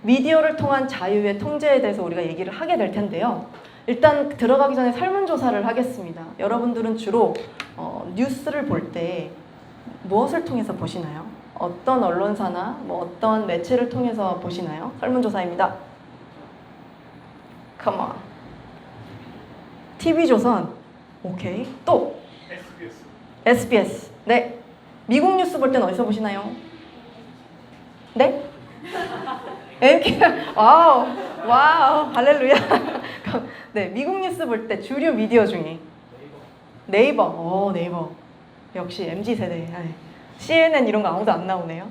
Speaker 2: 미디어를 통한 자유의 통제에 대해서 우리가 얘기를 하게 될 텐데요. 일단 들어가기 전에 설문조사를 하겠습니다. 여러분들은 주로 뉴스를 볼 때 무엇을 통해서 보시나요? 어떤 언론사나 뭐 어떤 매체를 통해서 보시나요? 설문조사입니다. Come on. TV조선. 오케이. 또? SBS. 네. 미국 뉴스 볼 때는 어디서 보시나요? 네? MK. 와우. 와우. 할렐루야. 네. 미국 뉴스 볼 때 주류 미디어 중에 네이버. 네이버. 역시 MZ세대. CNN 이런 거 아무도 안 나오네요.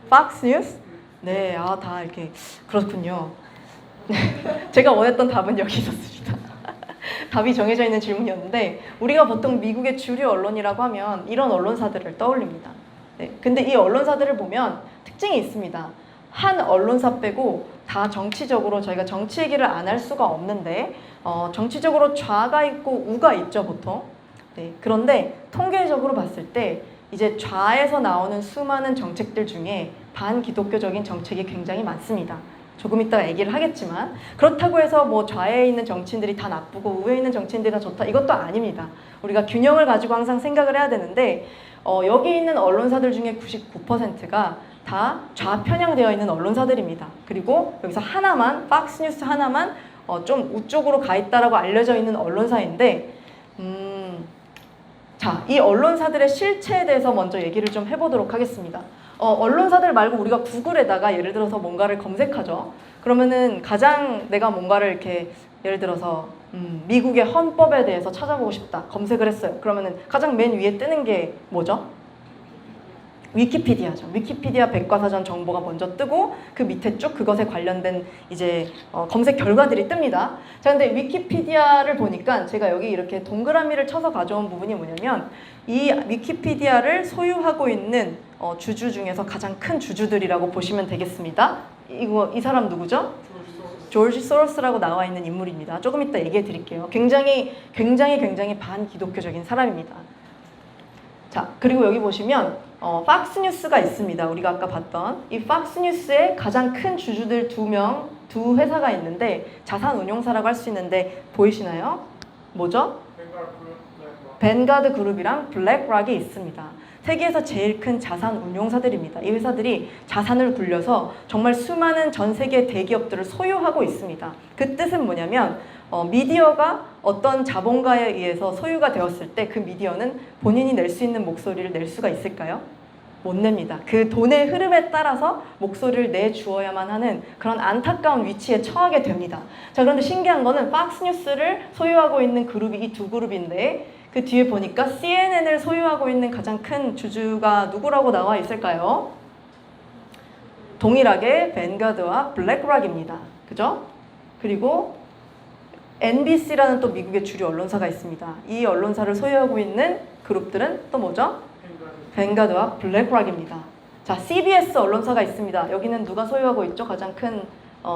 Speaker 2: 박스 뉴스? 네, 다 이렇게 그렇군요. 제가 원했던 답은 여기 있었습니다. 답이 정해져 있는 질문이었는데 우리가 보통 미국의 주류 언론이라고 하면 이런 언론사들을 떠올립니다. 네, 근데 이 언론사들을 보면 특징이 있습니다. 한 언론사 빼고 다 정치적으로 저희가 정치 얘기를 안 할 수가 없는데 정치적으로 좌가 있고 우가 있죠, 보통. 네, 그런데 통계적으로 봤을 때 이제 좌에서 나오는 수많은 정책들 중에 반기독교적인 정책이 굉장히 많습니다. 조금 이따가 얘기를 하겠지만 그렇다고 해서 뭐 좌에 있는 정치인들이 다 나쁘고 우에 있는 정치인들이 다 좋다 이것도 아닙니다. 우리가 균형을 가지고 항상 생각을 해야 되는데 여기 있는 언론사들 중에 99%가 다 좌편향되어 있는 언론사들입니다. 그리고 여기서 하나만 박스뉴스 하나만 좀 우쪽으로 가 있다라고 알려져 있는 언론사인데 자, 이 언론사들의 실체에 대해서 먼저 얘기를 좀 해보도록 하겠습니다. 언론사들 말고 우리가 구글에다가 예를 들어서 뭔가를 검색하죠. 그러면은 가장 내가 뭔가를 이렇게 예를 들어서 미국의 헌법에 대해서 찾아보고 싶다. 검색을 했어요. 그러면은 가장 맨 위에 뜨는 게 뭐죠? 위키피디아죠. 위키피디아 백과사전 정보가 먼저 뜨고 그 밑에 쭉 그것에 관련된 이제 검색 결과들이 뜹니다. 자, 근데 위키피디아를 보니까 제가 여기 이렇게 동그라미를 쳐서 가져온 부분이 뭐냐면 이 위키피디아를 소유하고 있는 주주 중에서 가장 큰 주주들이라고 보시면 되겠습니다. 이 사람 누구죠? 조지 소로스라고 나와 있는 인물입니다. 조금 이따 얘기해 드릴게요. 굉장히 반기독교적인 사람입니다. 자, 그리고 여기 보시면 박스뉴스가 있습니다. 우리가 아까 봤던 이 박스뉴스의 가장 큰 주주들 두 회사가 있는데 자산운용사라고 할 수 있는데 보이시나요? 뭐죠? 벤가드 그룹이랑 블랙락이 있습니다. 세계에서 제일 큰 자산운용사들입니다. 이 회사들이 자산을 굴려서 정말 수많은 전 세계 대기업들을 소유하고 있습니다. 그 뜻은 뭐냐면 미디어가 어떤 자본가에 의해서 소유가 되었을 때 그 미디어는 본인이 낼 수 있는 목소리를 낼 수가 있을까요? 못 냅니다. 그 돈의 흐름에 따라서 목소리를 내주어야만 하는 그런 안타까운 위치에 처하게 됩니다. 자, 그런데 신기한 거는 박스뉴스를 소유하고 있는 그룹이 이 두 그룹인데 그 뒤에 보니까 CNN을 소유하고 있는 가장 큰 주주가 누구라고 나와 있을까요? 동일하게 벤가드와 블랙락입니다. 그죠? 그리고 NBC라는 또 미국의 주류 언론사가 있습니다. 이 언론사를 소유하고 있는 그룹들은 또 뭐죠? 벤가드와 블랙락입니다. 자, CBS 언론사가 있습니다. 여기는 누가 소유하고 있죠? 가장 큰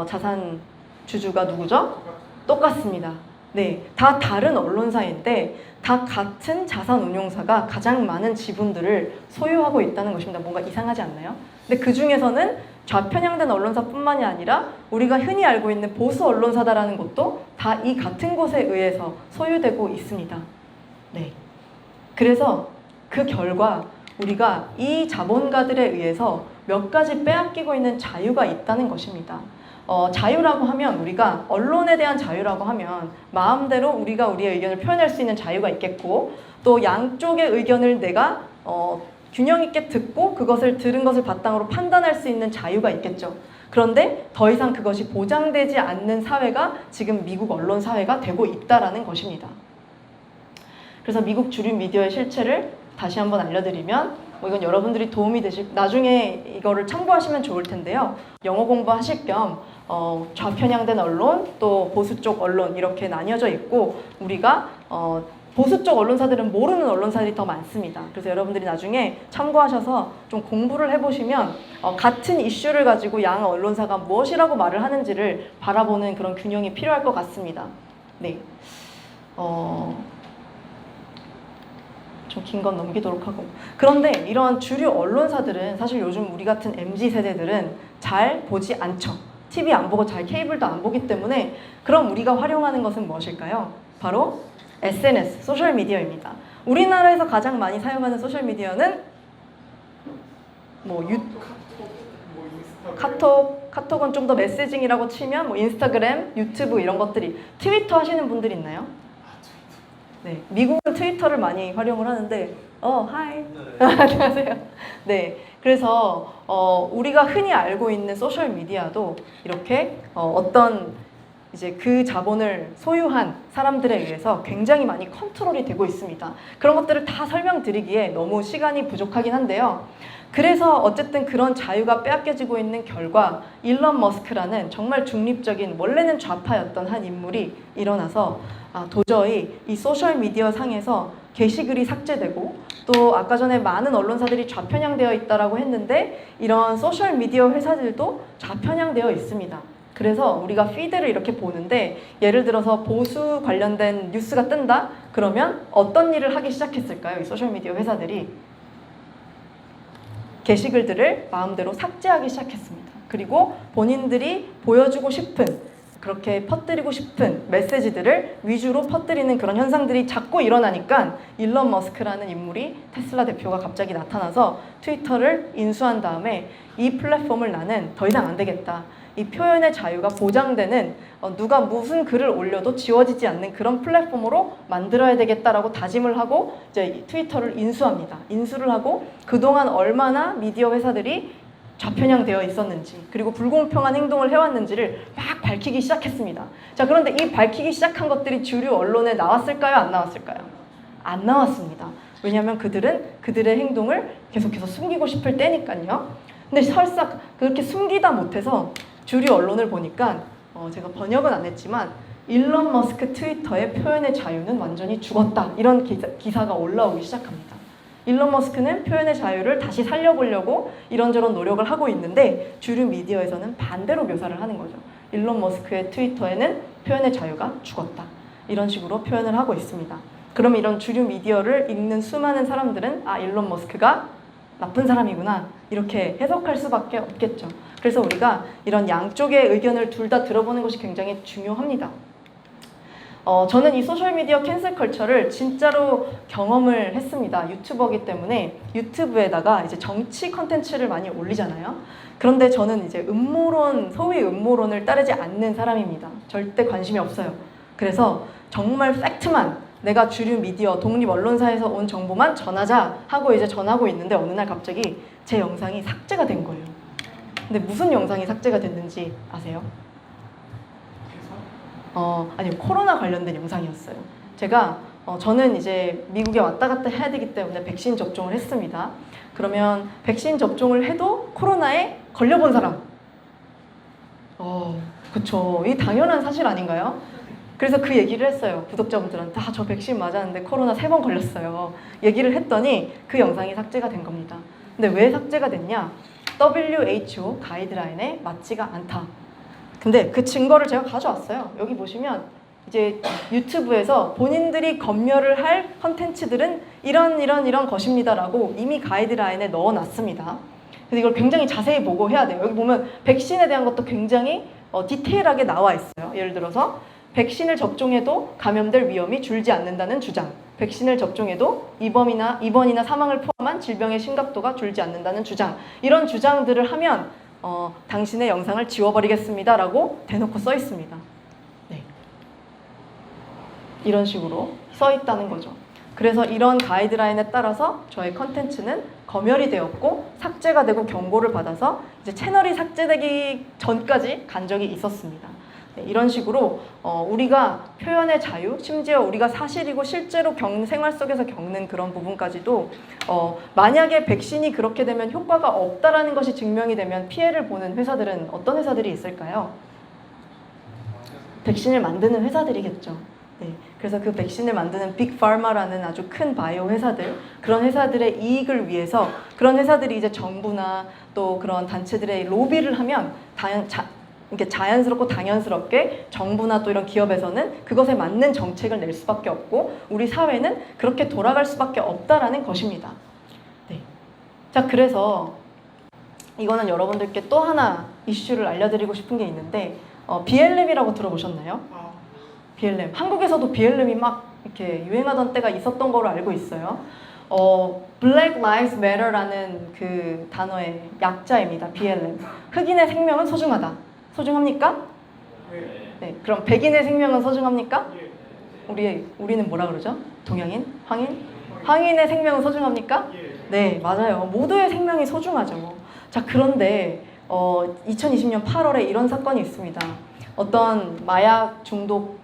Speaker 2: 자산 주주가 누구죠? 똑같습니다. 네, 다 다른 언론사인데 다 같은 자산운용사가 가장 많은 지분들을 소유하고 있다는 것입니다. 뭔가 이상하지 않나요? 근데 그 중에서는 좌편향된 언론사뿐만이 아니라 우리가 흔히 알고 있는 보수 언론사다라는 것도 다 이 같은 곳에 의해서 소유되고 있습니다. 네. 그래서 그 결과 우리가 이 자본가들에 의해서 몇 가지 빼앗기고 있는 자유가 있다는 것입니다. 자유라고 하면 우리가 언론에 대한 자유라고 하면 마음대로 우리가 우리의 의견을 표현할 수 있는 자유가 있겠고 또 양쪽의 의견을 내가 균형 있게 듣고 그것을 들은 것을 바탕으로 판단할 수 있는 자유가 있겠죠. 그런데 더 이상 그것이 보장되지 않는 사회가 지금 미국 언론 사회가 되고 있다라는 것입니다. 그래서 미국 주류 미디어의 실체를 다시 한번 알려드리면 이건 여러분들이 도움이 되실 나중에 이거를 참고하시면 좋을 텐데요. 영어 공부하실 겸 좌편향된 언론 또 보수 쪽 언론 이렇게 나뉘어져 있고 우리가 보수 쪽 언론사들은 모르는 언론사들이 더 많습니다. 그래서 여러분들이 나중에 참고하셔서 좀 공부를 해보시면 같은 이슈를 가지고 양 언론사가 무엇이라고 말을 하는지를 바라보는 그런 균형이 필요할 것 같습니다. 네. 좀 긴 건 넘기도록 하고. 그런데 이런 주류 언론사들은 사실 요즘 우리 같은 MZ세대들은 잘 보지 않죠. TV 안 보고 잘 케이블도 안 보기 때문에 그럼 우리가 활용하는 것은 무엇일까요? 바로 SNS, 소셜미디어입니다. 우리나라에서 가장 많이 사용하는 소셜미디어는 카톡은 좀 더 메시징이라고 치면 인스타그램, 유튜브 이런 것들이 트위터 하시는 분들 있나요? 네, 미국은 트위터를 많이 활용을 하는데 하이 안녕하세요. 네, 그래서 우리가 흔히 알고 있는 소셜 미디어도 이렇게 어떤 이제 그 자본을 소유한 사람들에 의해서 굉장히 많이 컨트롤이 되고 있습니다. 그런 것들을 다 설명드리기에 너무 시간이 부족하긴 한데요. 그래서 어쨌든 그런 자유가 빼앗겨지고 있는 결과 일론 머스크라는 정말 중립적인 원래는 좌파였던 한 인물이 일어나서 도저히 이 소셜미디어 상에서 게시글이 삭제되고 또 아까 전에 많은 언론사들이 좌편향되어 있다라고 했는데 이런 소셜미디어 회사들도 좌편향되어 있습니다. 그래서 우리가 피드를 이렇게 보는데 예를 들어서 보수 관련된 뉴스가 뜬다? 그러면 어떤 일을 하기 시작했을까요? 이 소셜미디어 회사들이 게시글들을 마음대로 삭제하기 시작했습니다. 그리고 본인들이 보여주고 싶은 그렇게 퍼뜨리고 싶은 메시지들을 위주로 퍼뜨리는 그런 현상들이 자꾸 일어나니까 일론 머스크라는 인물이 테슬라 대표가 갑자기 나타나서 트위터를 인수한 다음에 이 플랫폼을 나는 더 이상 안 되겠다. 이 표현의 자유가 보장되는 누가 무슨 글을 올려도 지워지지 않는 그런 플랫폼으로 만들어야 되겠다라고 다짐을 하고 이제 트위터를 인수합니다. 인수를 하고 그동안 얼마나 미디어 회사들이 좌편향되어 있었는지 그리고 불공평한 행동을 해왔는지를 막 밝히기 시작했습니다. 자, 그런데 이 밝히기 시작한 것들이 주류 언론에 나왔을까요? 안 나왔을까요? 안 나왔습니다. 왜냐하면 그들은 그들의 행동을 계속해서 숨기고 싶을 때니까요. 근데 설사 그렇게 숨기다 못해서 주류 언론을 보니까 제가 번역은 안 했지만 일론 머스크 트위터의 표현의 자유는 완전히 죽었다. 이런 기사가 올라오기 시작합니다. 일론 머스크는 표현의 자유를 다시 살려보려고 이런저런 노력을 하고 있는데 주류 미디어에서는 반대로 묘사를 하는 거죠. 일론 머스크의 트위터에는 표현의 자유가 죽었다. 이런 식으로 표현을 하고 있습니다. 그러면 이런 주류 미디어를 읽는 수많은 사람들은 일론 머스크가 나쁜 사람이구나 이렇게 해석할 수밖에 없겠죠. 그래서 우리가 이런 양쪽의 의견을 둘 다 들어보는 것이 굉장히 중요합니다. 저는 이 소셜미디어 캔슬 컬처를 진짜로 경험을 했습니다. 유튜버이기 때문에 유튜브에다가 이제 정치 컨텐츠를 많이 올리잖아요. 그런데 저는 이제 소위 음모론을 따르지 않는 사람입니다. 절대 관심이 없어요. 그래서 정말 팩트만 내가 주류 미디어, 독립 언론사에서 온 정보만 전하자 하고 이제 전하고 있는데 어느 날 갑자기 제 영상이 삭제가 된 거예요. 근데 무슨 영상이 삭제가 됐는지 아세요? 아니요, 코로나 관련된 영상이었어요. 저는 이제 미국에 왔다 갔다 해야 되기 때문에 백신 접종을 했습니다. 그러면 백신 접종을 해도 코로나에 걸려본 사람. 그쵸. 이 당연한 사실 아닌가요? 그래서 그 얘기를 했어요. 구독자분들한테 저 백신 맞았는데 코로나 3번 걸렸어요. 얘기를 했더니 그 영상이 삭제가 된 겁니다. 근데 왜 삭제가 됐냐? WHO 가이드라인에 맞지가 않다. 근데 그 증거를 제가 가져왔어요. 여기 보시면 이제 유튜브에서 본인들이 검열을 할 컨텐츠들은 이런 것입니다라고 이미 가이드라인에 넣어놨습니다. 근데 이걸 굉장히 자세히 보고 해야 돼요. 여기 보면 백신에 대한 것도 굉장히 디테일하게 나와 있어요. 예를 들어서 백신을 접종해도 감염될 위험이 줄지 않는다는 주장. 백신을 접종해도 입원이나 사망을 포함한 질병의 심각도가 줄지 않는다는 주장. 이런 주장들을 하면 당신의 영상을 지워버리겠습니다라고 대놓고 써 있습니다. 네. 이런 식으로 써 있다는 거죠. 그래서 이런 가이드라인에 따라서 저의 컨텐츠는 검열이 되었고 삭제가 되고 경고를 받아서 이제 채널이 삭제되기 전까지 간 적이 있었습니다. 네, 이런 식으로 우리가 표현의 자유, 심지어 우리가 사실이고 실제로 생활 속에서 겪는 그런 부분까지도 만약에 백신이 그렇게 되면 효과가 없다라는 것이 증명이 되면 피해를 보는 회사들은 어떤 회사들이 있을까요? 백신을 만드는 회사들이겠죠. 네, 그래서 그 백신을 만드는 빅파마라는 아주 큰 바이오 회사들, 그런 회사들의 이익을 위해서 그런 회사들이 이제 정부나 또 그런 단체들의 로비를 하면 이렇게 자연스럽고 당연스럽게 정부나 또 이런 기업에서는 그것에 맞는 정책을 낼 수밖에 없고 우리 사회는 그렇게 돌아갈 수밖에 없다라는 것입니다. 네. 자, 그래서 이거는 여러분들께 또 하나 이슈를 알려드리고 싶은 게 있는데 BLM이라고 들어보셨나요? BLM. 한국에서도 BLM이 막 이렇게 유행하던 때가 있었던 거로 알고 있어요. Black Lives Matter라는 그 단어의 약자입니다. BLM. 흑인의 생명은 소중하다. 소중합니까? 네. 그럼 백인의 생명은 소중합니까? 우리는 뭐라 그러죠? 동양인? 황인? 황인의 생명은 소중합니까? 네, 맞아요. 모두의 생명이 소중하죠. 자, 그런데 2020년 8월에 이런 사건이 있습니다. 어떤 마약 중독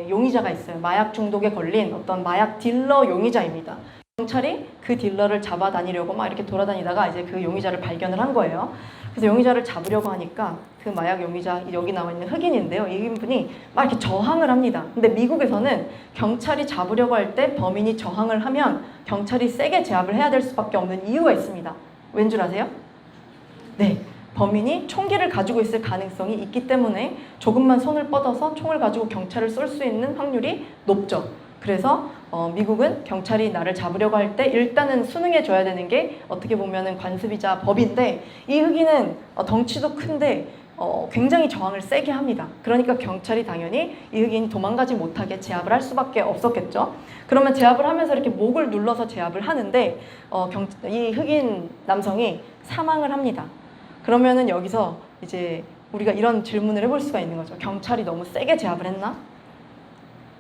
Speaker 2: 용의자가 있어요. 마약 중독에 걸린 어떤 마약 딜러 용의자입니다. 경찰이 그 딜러를 잡아다니려고 막 이렇게 돌아다니다가 이제 그 용의자를 발견을 한 거예요. 그래서 용의자를 잡으려고 하니까 그 마약 용의자, 여기 나와 있는 흑인인데요. 이 분이 막 이렇게 저항을 합니다. 근데 미국에서는 경찰이 잡으려고 할 때 범인이 저항을 하면 경찰이 세게 제압을 해야 될 수밖에 없는 이유가 있습니다. 왠 줄 아세요? 네. 범인이 총기를 가지고 있을 가능성이 있기 때문에 조금만 손을 뻗어서 총을 가지고 경찰을 쏠 수 있는 확률이 높죠. 그래서 미국은 경찰이 나를 잡으려고 할 때 일단은 수능해 줘야 되는 게 어떻게 보면은 관습이자 법인데 이 흑인은 덩치도 큰데 굉장히 저항을 세게 합니다. 그러니까 경찰이 당연히 이 흑인이 도망가지 못하게 제압을 할 수밖에 없었겠죠. 그러면 제압을 하면서 이렇게 목을 눌러서 제압을 하는데 이 흑인 남성이 사망을 합니다. 그러면은 여기서 이제 우리가 이런 질문을 해볼 수가 있는 거죠. 경찰이 너무 세게 제압을 했나?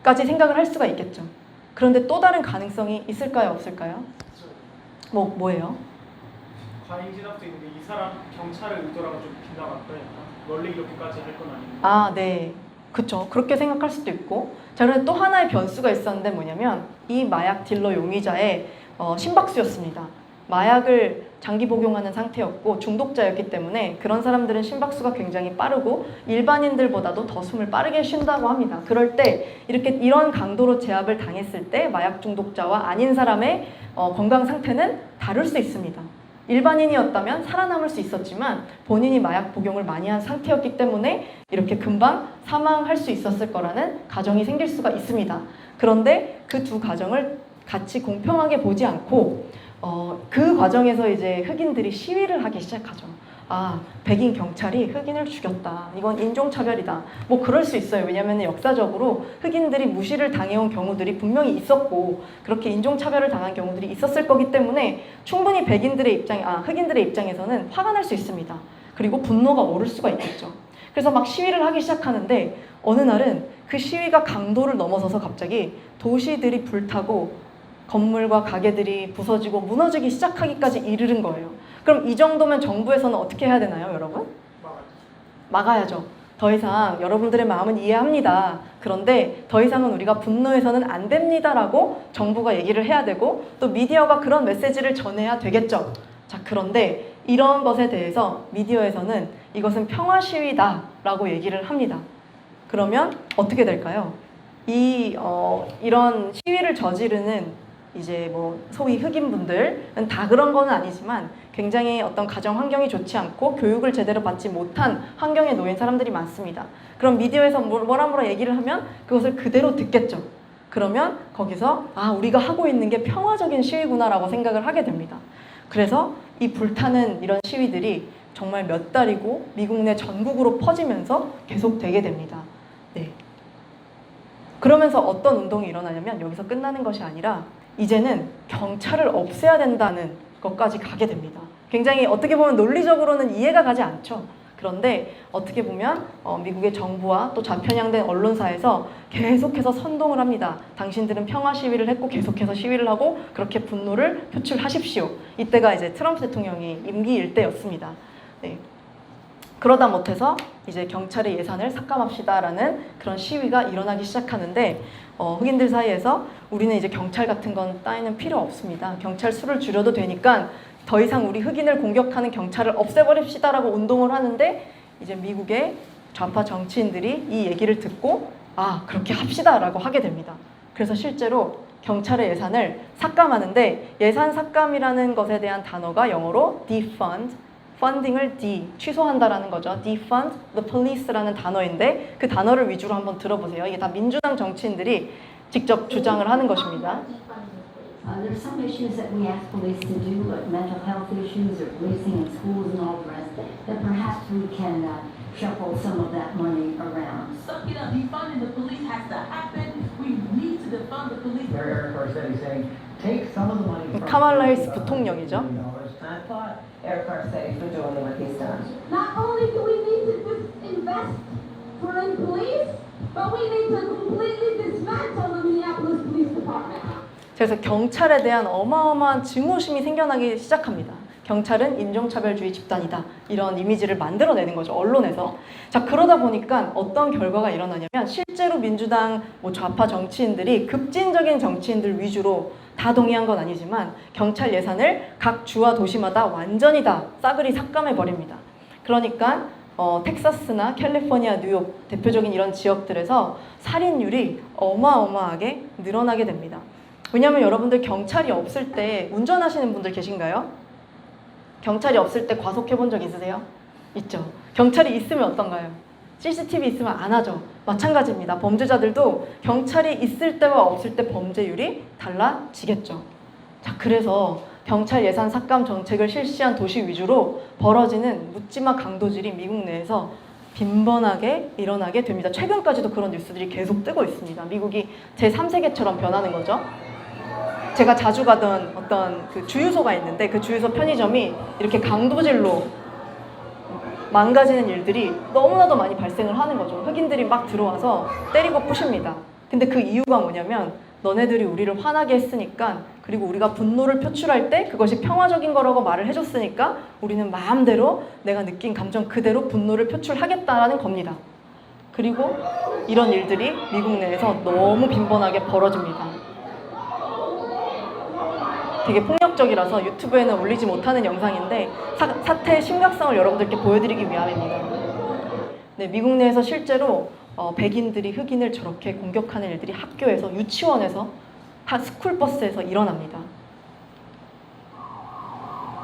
Speaker 2: 까지 생각을 할 수가 있겠죠. 그런데 또 다른 가능성이 있을까요? 없을까요? 뭐예요?
Speaker 8: 과잉 진압도 있는데 이 사람 경찰의 의도랑 좀 빗나갔다. 원래 이렇게까지 할 건 아닌데.
Speaker 2: 아, 네. 그쵸. 그렇게 생각할 수도 있고. 자, 그런데 또 하나의 변수가 있었는데 뭐냐면 이 마약 딜러 용의자의 심박수였습니다. 마약을 장기 복용하는 상태였고 중독자였기 때문에 그런 사람들은 심박수가 굉장히 빠르고 일반인들보다도 더 숨을 빠르게 쉰다고 합니다. 그럴 때 이런 강도로 제압을 당했을 때 마약 중독자와 아닌 사람의 건강 상태는 다를 수 있습니다. 일반인이었다면 살아남을 수 있었지만 본인이 마약 복용을 많이 한 상태였기 때문에 이렇게 금방 사망할 수 있었을 거라는 가정이 생길 수가 있습니다. 그런데 그 두 가정을 같이 공평하게 보지 않고 그 과정에서 이제 흑인들이 시위를 하기 시작하죠. 아, 백인 경찰이 흑인을 죽였다. 이건 인종차별이다. 뭐 그럴 수 있어요. 왜냐하면 역사적으로 흑인들이 무시를 당해온 경우들이 분명히 있었고 그렇게 인종차별을 당한 경우들이 있었을 거기 때문에 충분히 흑인들의 입장에서는 화가 날 수 있습니다. 그리고 분노가 오를 수가 있겠죠. 그래서 막 시위를 하기 시작하는데 어느 날은 그 시위가 강도를 넘어서서 갑자기 도시들이 불타고 건물과 가게들이 부서지고 무너지기 시작하기까지 이르는 거예요. 그럼 이 정도면 정부에서는 어떻게 해야 되나요, 여러분? 막아야죠. 더 이상 여러분들의 마음은 이해합니다. 그런데 더 이상은 우리가 분노해서는 안 됩니다라고 정부가 얘기를 해야 되고 또 미디어가 그런 메시지를 전해야 되겠죠. 자, 그런데 이런 것에 대해서 미디어에서는 이것은 평화 시위다라고 얘기를 합니다. 그러면 어떻게 될까요? 이런 시위를 저지르는 이제 뭐 소위 흑인분들은 다 그런 건 아니지만 굉장히 어떤 가정 환경이 좋지 않고 교육을 제대로 받지 못한 환경에 놓인 사람들이 많습니다. 그럼 미디어에서 뭐라 얘기를 하면 그것을 그대로 듣겠죠. 그러면 거기서 우리가 하고 있는 게 평화적인 시위구나라고 생각을 하게 됩니다. 그래서 이 불타는 이런 시위들이 정말 몇 달이고 미국 내 전국으로 퍼지면서 계속 되게 됩니다. 네. 그러면서 어떤 운동이 일어나냐면 여기서 끝나는 것이 아니라 이제는 경찰을 없애야 된다는 것까지 가게 됩니다. 굉장히 어떻게 보면 논리적으로는 이해가 가지 않죠. 그런데 어떻게 보면 미국의 정부와 또 좌편향된 언론사에서 계속해서 선동을 합니다. 당신들은 평화 시위를 했고 계속해서 시위를 하고 그렇게 분노를 표출하십시오. 이때가 이제 트럼프 대통령이 임기일 때였습니다. 네. 그러다 못해서 이제 경찰의 예산을 삭감합시다라는 그런 시위가 일어나기 시작하는데 흑인들 사이에서 우리는 이제 경찰 같은 건 따위는 필요 없습니다. 경찰 수를 줄여도 되니까 더 이상 우리 흑인을 공격하는 경찰을 없애버립시다라고 운동을 하는데 이제 미국의 좌파 정치인들이 이 얘기를 듣고 아 그렇게 합시다라고 하게 됩니다. 그래서 실제로 경찰의 예산을 삭감하는데 예산 삭감이라는 것에 대한 단어가 영어로 defund, funding을 취소한다라는 거죠. defund the police라는 단어인데 그 단어를 위주로 한번 들어보세요. 이게 다 민주당 정치인들이 직접 주장을 하는 것입니다.
Speaker 9: There's some issues that we ask police to do, like mental health issues or policing in schools and all the rest, that perhaps we can shuffle some of that money around.
Speaker 10: Suck it up. Defunding the police has to happen. We need to defund the police.
Speaker 11: Eric Garcetti saying, take some of the money from
Speaker 2: 카말라 해리스 부통령이죠.
Speaker 11: I thought Eric Garcetti for doing what he's done.
Speaker 6: Not only do we need to invest in police, but we need to completely dismantle the Minneapolis Police Department.
Speaker 2: 그래서 경찰에 대한 어마어마한 증오심이 생겨나기 시작합니다. 경찰은 인종차별주의 집단이다. 이런 이미지를 만들어내는 거죠. 언론에서. 자, 그러다 보니까 어떤 결과가 일어나냐면 실제로 민주당 좌파 정치인들이 급진적인 정치인들 위주로 다 동의한 건 아니지만 경찰 예산을 각 주와 도시마다 완전히 다 싸그리 삭감해버립니다. 그러니까 텍사스나 캘리포니아, 뉴욕 대표적인 이런 지역들에서 살인율이 어마어마하게 늘어나게 됩니다. 왜냐하면 여러분들 경찰이 없을 때 운전하시는 분들 계신가요? 경찰이 없을 때 과속해 본 적 있으세요? 있죠. 경찰이 있으면 어떤가요? CCTV 있으면 안 하죠. 마찬가지입니다. 범죄자들도 경찰이 있을 때와 없을 때 범죄율이 달라지겠죠. 자, 그래서 경찰 예산 삭감 정책을 실시한 도시 위주로 벌어지는 묻지마 강도질이 미국 내에서 빈번하게 일어나게 됩니다. 최근까지도 그런 뉴스들이 계속 뜨고 있습니다. 미국이 제3세계처럼 변하는 거죠. 제가 자주 가던 어떤 그 주유소가 있는데 그 주유소 편의점이 이렇게 강도질로 망가지는 일들이 너무나도 많이 발생을 하는 거죠. 흑인들이 막 들어와서 때리고 부십니다. 근데 그 이유가 뭐냐면 너네들이 우리를 화나게 했으니까 그리고 우리가 분노를 표출할 때 그것이 평화적인 거라고 말을 해줬으니까 우리는 마음대로 내가 느낀 감정 그대로 분노를 표출하겠다라는 겁니다. 그리고 이런 일들이 미국 내에서 너무 빈번하게 벌어집니다. 되게 폭력적이라서 유튜브에는 올리지 못하는 영상인데 사태의 심각성을 여러분들께 보여드리기 위함입니다. 네, 미국 내에서 실제로 백인들이 흑인을 저렇게 공격하는 일들이 학교에서, 유치원에서, 스쿨버스에서 일어납니다.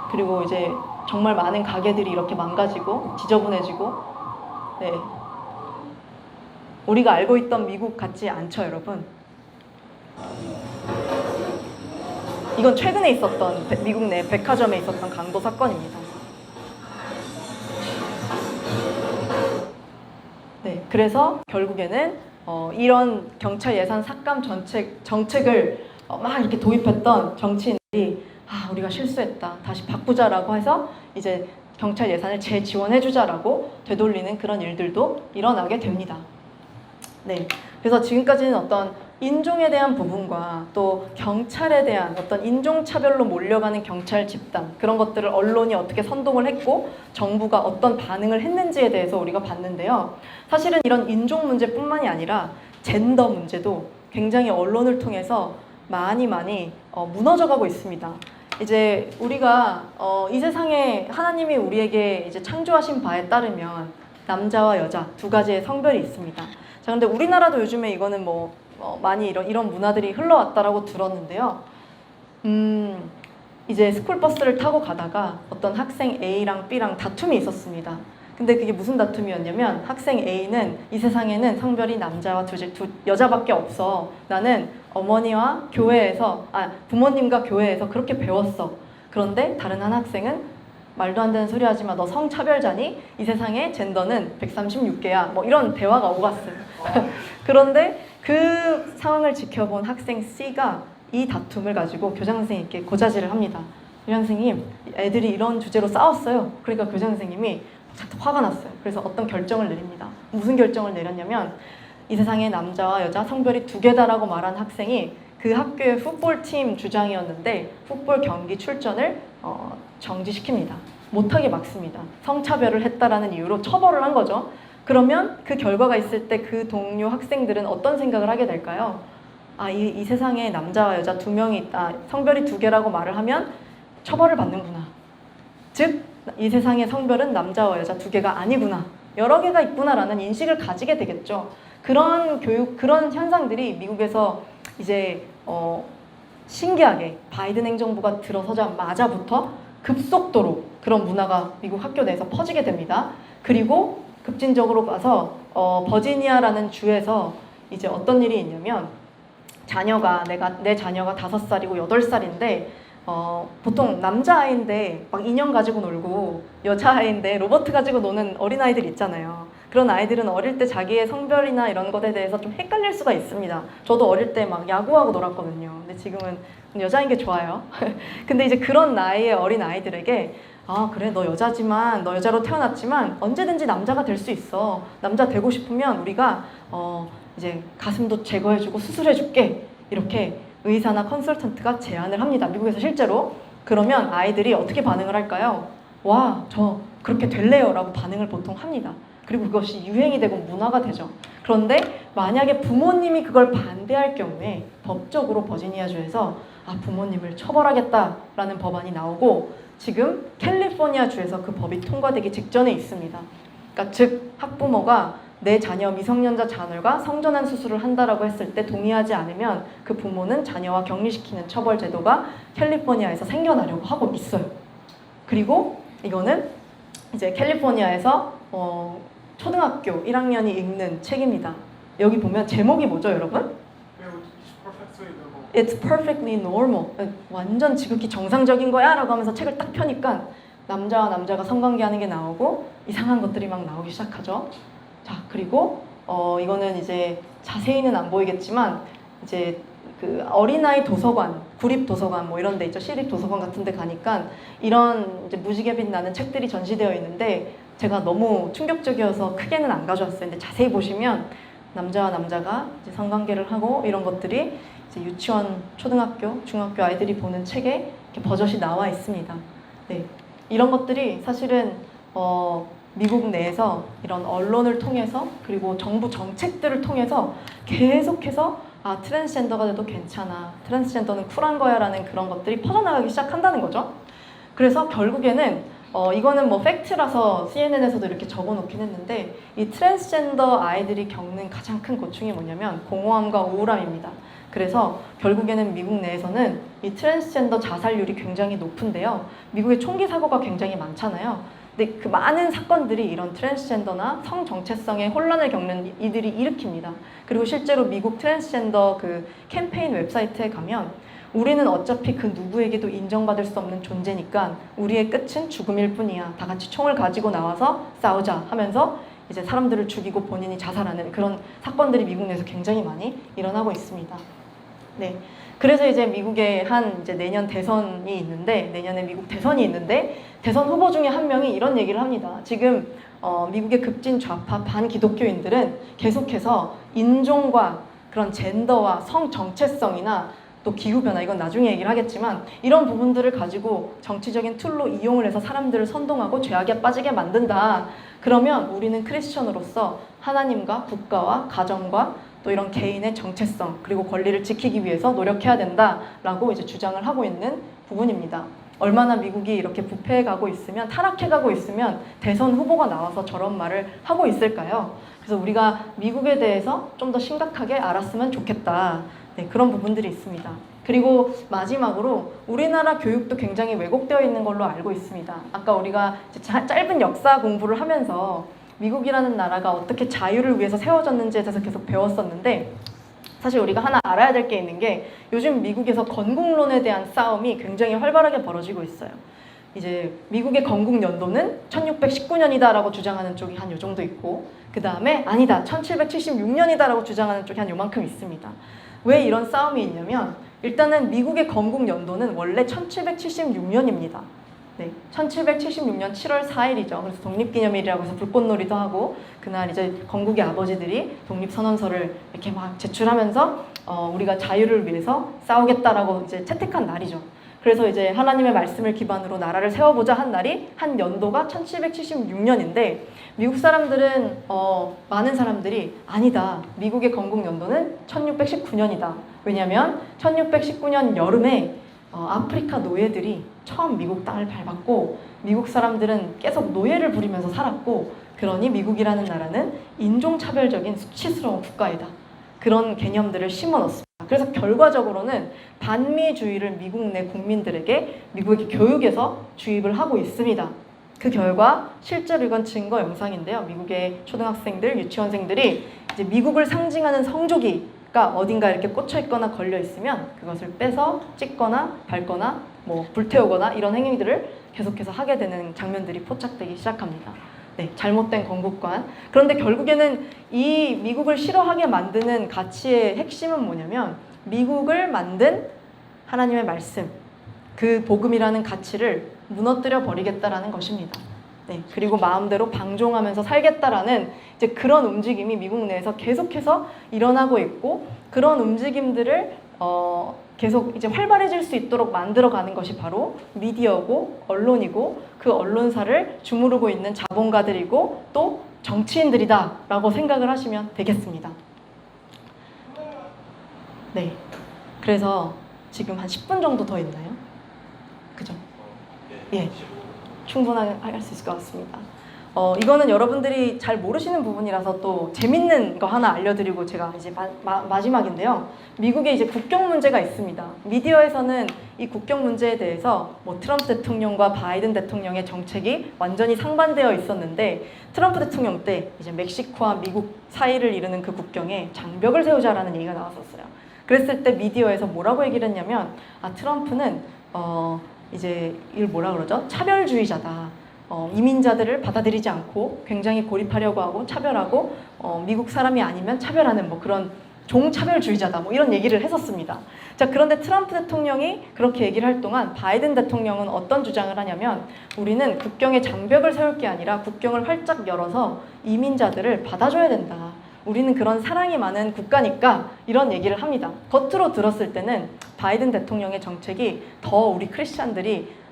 Speaker 2: 그리고 이제 정말 많은 가게들이 이렇게 망가지고 지저분해지고 네. 우리가 알고 있던 미국 같지 않죠, 여러분? 이건 최근에 있었던 미국 내 백화점에 있었던 강도 사건입니다. 네, 그래서 결국에는 이런 경찰 예산 삭감 정책을 막 이렇게 도입했던 정치인들이 우리가 실수했다, 다시 바꾸자라고 해서 이제 경찰 예산을 재지원해주자라고 되돌리는 그런 일들도 일어나게 됩니다. 네, 그래서 지금까지는 어떤 인종에 대한 부분과 또 경찰에 대한 어떤 인종차별로 몰려가는 경찰 집단, 그런 것들을 언론이 어떻게 선동을 했고 정부가 어떤 반응을 했는지에 대해서 우리가 봤는데요. 사실은 이런 인종 문제뿐만이 아니라 젠더 문제도 굉장히 언론을 통해서 많이 무너져가고 있습니다. 이제 우리가 이 세상에 하나님이 우리에게 이제 창조하신 바에 따르면 남자와 여자 두 가지의 성별이 있습니다. 자, 근데 우리나라도 요즘에 이거는 많이 이런 문화들이 흘러왔다라고 들었는데요. 이제 스쿨버스를 타고 가다가 어떤 학생 A랑 B랑 다툼이 있었습니다. 근데 그게 무슨 다툼이었냐면 학생 A는 이 세상에는 성별이 남자와 여자밖에 없어. 나는 어머니와 교회에서, 부모님과 교회에서 그렇게 배웠어. 그런데 다른 한 학생은 말도 안 되는 소리 하지 마. 너 성차별자니? 이 세상에 젠더는 136개야. 이런 대화가 오갔어요. 그런데 그 상황을 지켜본 학생 C가 이 다툼을 가지고 교장 선생님께 고자질을 합니다. 교장 선생님, 애들이 이런 주제로 싸웠어요. 그러니까 교장 선생님이 잔뜩 화가 났어요. 그래서 어떤 결정을 내립니다. 무슨 결정을 내렸냐면 이 세상에 남자와 여자 성별이 두 개다라고 말한 학생이 그 학교의 풋볼팀 주장이었는데 풋볼 경기 출전을 정지시킵니다. 못하게 막습니다. 성차별을 했다라는 이유로 처벌을 한 거죠. 그러면 그 결과가 있을 때 그 동료 학생들은 어떤 생각을 하게 될까요? 아, 이 세상에 남자와 여자 두 명이 있다. 성별이 두 개라고 말을 하면 처벌을 받는구나. 즉, 이 세상의 성별은 남자와 여자 두 개가 아니구나. 여러 개가 있구나라는 인식을 가지게 되겠죠. 그런 교육, 그런 현상들이 미국에서 이제 신기하게 바이든 행정부가 들어서자마자부터 급속도로 그런 문화가 미국 학교 내에서 퍼지게 됩니다. 그리고 급진적으로 가서 버지니아라는 주에서 이제 어떤 일이 있냐면 내 자녀가 5살이고 8살인데 보통 남자아이인데 막 인형 가지고 놀고 여자아이인데 로봇 가지고 노는 어린아이들 있잖아요. 그런 아이들은 어릴 때 자기의 성별이나 이런 것에 대해서 좀 헷갈릴 수가 있습니다. 저도 어릴 때 막 야구하고 놀았거든요. 근데 지금은 여자인 게 좋아요. 근데 이제 그런 나이의 어린아이들에게 아, 그래, 너 여자지만, 너 여자로 태어났지만 언제든지 남자가 될 수 있어. 남자 되고 싶으면 우리가 이제 가슴도 제거해주고 수술해줄게. 이렇게 의사나 컨설턴트가 제안을 합니다. 미국에서 실제로. 그러면 아이들이 어떻게 반응을 할까요? 와, 저 그렇게 될래요 라고 반응을 보통 합니다. 그리고 그것이 유행이 되고 문화가 되죠. 그런데 만약에 부모님이 그걸 반대할 경우에 법적으로 버지니아주에서 부모님을 처벌하겠다라는 법안이 나오고 지금 캘리포니아주에서 그 법이 통과되기 직전에 있습니다. 그러니까 즉 학부모가 내 자녀 미성년자 자녀가 성전환 수술을 한다라고 했을 때 동의하지 않으면 그 부모는 자녀와 격리시키는 처벌 제도가 캘리포니아에서 생겨나려고 하고 있어요. 그리고 이거는 이제 캘리포니아에서 초등학교 1학년이 읽는 책입니다. 여기 보면 제목이 뭐죠, 여러분? It's perfectly normal. 완전 지극히 정상적인 거야 라고 하면서 책을 딱 펴니까 남자와 남자가 성관계하는 게 나오고 이상한 것들이 막 나오기 시작하죠. 자, 그리고 이거는 이제 자세히는 안 보이겠지만 이제 그 어린아이 도서관, 구립 도서관 뭐 이런 데 있죠. 시립 도서관 같은 데 가니까 이런 이제 무지개 빛나는 책들이 전시되어 있는데 제가 너무 충격적이어서 크게는 안 가져왔어요. 근데 자세히 보시면 남자와 남자가 이제 성관계를 하고 이런 것들이 이제 유치원, 초등학교, 중학교 아이들이 보는 책에 이렇게 버젓이 나와 있습니다. 네, 이런 것들이 사실은 미국 내에서 이런 언론을 통해서 그리고 정부 정책들을 통해서 계속해서 트랜스젠더가 돼도 괜찮아, 트랜스젠더는 쿨한 거야 라는 그런 것들이 퍼져나가기 시작한다는 거죠. 그래서 결국에는 이거는 뭐 팩트라서 CNN에서도 이렇게 적어놓긴 했는데 이 트랜스젠더 아이들이 겪는 가장 큰 고충이 뭐냐면 공허함과 우울함입니다. 그래서 결국에는 미국 내에서는 이 트랜스젠더 자살률이 굉장히 높은데요. 미국의 총기 사고가 굉장히 많잖아요. 근데 그 많은 사건들이 이런 트랜스젠더나 성정체성의 혼란을 겪는 이들이 일으킵니다. 그리고 실제로 미국 트랜스젠더 그 캠페인 웹사이트에 가면 우리는 어차피 그 누구에게도 인정받을 수 없는 존재니까 우리의 끝은 죽음일 뿐이야. 다 같이 총을 가지고 나와서 싸우자 하면서 이제 사람들을 죽이고 본인이 자살하는 그런 사건들이 미국 내에서 굉장히 많이 일어나고 있습니다. 네. 그래서 이제 미국에 이제 내년 대선이 있는데, 내년에 미국 대선이 있는데, 대선 후보 중에 한 명이 이런 얘기를 합니다. 지금, 미국의 급진 좌파 반기독교인들은 계속해서 인종과 그런 젠더와 성 정체성이나 또 기후변화, 이건 나중에 얘기를 하겠지만, 이런 부분들을 가지고 정치적인 툴로 이용을 해서 사람들을 선동하고 죄악에 빠지게 만든다. 그러면 우리는 크리스천으로서 하나님과 국가와 가정과 또 이런 개인의 정체성 그리고 권리를 지키기 위해서 노력해야 된다라고 이제 주장을 하고 있는 부분입니다. 얼마나 미국이 이렇게 부패해가고 있으면, 타락해가고 있으면 대선 후보가 나와서 저런 말을 하고 있을까요? 그래서 우리가 미국에 대해서 좀 더 심각하게 알았으면 좋겠다. 네, 그런 부분들이 있습니다. 그리고 마지막으로 우리나라 교육도 굉장히 왜곡되어 있는 걸로 알고 있습니다. 아까 우리가 짧은 역사 공부를 하면서 미국이라는 나라가 어떻게 자유를 위해서 세워졌는지에 대해서 계속 배웠었는데 사실 우리가 하나 알아야 될 게 있는 게 요즘 미국에서 건국론에 대한 싸움이 굉장히 활발하게 벌어지고 있어요. 이제 미국의 건국 연도는 1619년이다라고 주장하는 쪽이 한 요 정도 있고, 그 다음에 아니다 1776년이다라고 주장하는 쪽이 한 요만큼 있습니다. 왜 이런 싸움이 있냐면 일단은 미국의 건국 연도는 원래 1776년입니다. 네, 1776년 7월 4일이죠. 그래서 독립기념일이라고 해서 불꽃놀이도 하고 그날 이제 건국의 아버지들이 독립선언서를 이렇게 막 제출하면서 우리가 자유를 위해서 싸우겠다라고 이제 채택한 날이죠. 그래서 이제 하나님의 말씀을 기반으로 나라를 세워보자 한 날이 한 연도가 1776년인데 미국 사람들은 많은 사람들이 아니다. 미국의 건국 연도는 1619년이다. 왜냐하면 1619년 여름에 아프리카 노예들이 처음 미국 땅을 밟았고 미국 사람들은 계속 노예를 부리면서 살았고 그러니 미국이라는 나라는 인종차별적인 수치스러운 국가이다. 그런 개념들을 심어넣습니다. 그래서 결과적으로는 반미주의를 미국 내 국민들에게 미국의 교육에서 주입을 하고 있습니다. 그 결과 실제로 이건 증거 영상인데요. 미국의 초등학생들, 유치원생들이 이제 미국을 상징하는 성조기가 어딘가 이렇게 꽂혀 있거나 걸려 있으면 그것을 빼서 찍거나 밟거나 뭐 불태우거나 이런 행위들을 계속해서 하게 되는 장면들이 포착되기 시작합니다. 네, 잘못된 건국관. 그런데 결국에는 이 미국을 싫어하게 만드는 가치의 핵심은 뭐냐면 미국을 만든 하나님의 말씀, 그 복음이라는 가치를 무너뜨려 버리겠다라는 것입니다. 네, 그리고 마음대로 방종하면서 살겠다라는 이제 그런 움직임이 미국 내에서 계속해서 일어나고 있고 그런 움직임들을 계속 이제 활발해질 수 있도록 만들어가는 것이 바로 미디어고 언론이고 그 언론사를 주무르고 있는 자본가들이고 또 정치인들이다라고 생각을 하시면 되겠습니다. 네, 그래서 지금 한 10분 정도 더 있나요? 그죠? 예, 충분하게 할 수 있을 것 같습니다. 이거는 여러분들이 잘 모르시는 부분이라서 또 재밌는 거 하나 알려드리고 제가 이제 마지막인데요. 미국에 이제 국경 문제가 있습니다. 미디어에서는 이 국경 문제에 대해서 뭐 트럼프 대통령과 바이든 대통령의 정책이 완전히 상반되어 있었는데 트럼프 대통령 때 이제 멕시코와 미국 사이를 이루는 그 국경에 장벽을 세우자라는 얘기가 나왔었어요. 그랬을 때 미디어에서 뭐라고 얘기를 했냐면 트럼프는 이제 이걸 뭐라 그러죠? 차별주의자다. 이민자들을 받아들이지 않고 굉장히 고립하려고 하고 차별하고 미국 사람이 아니면 차별하는 뭐 그런 종차별주의자다 뭐 이런 얘기를 했었습니다. 자, 그런데 트럼프 대통령이 그렇게 얘기를 할 동안 바이든 대통령은 어떤 주장을 하냐면 우리는 국경에 장벽을 세울 게 아니라 국경을 활짝 열어서 이민자들을 받아줘야 된다. 우리는 그런 사랑이 많은 국가니까 이런 얘기를 합니다. 겉으로 들었을 때는 바이든 대통령의 정책이 더 우리 크리스찬들이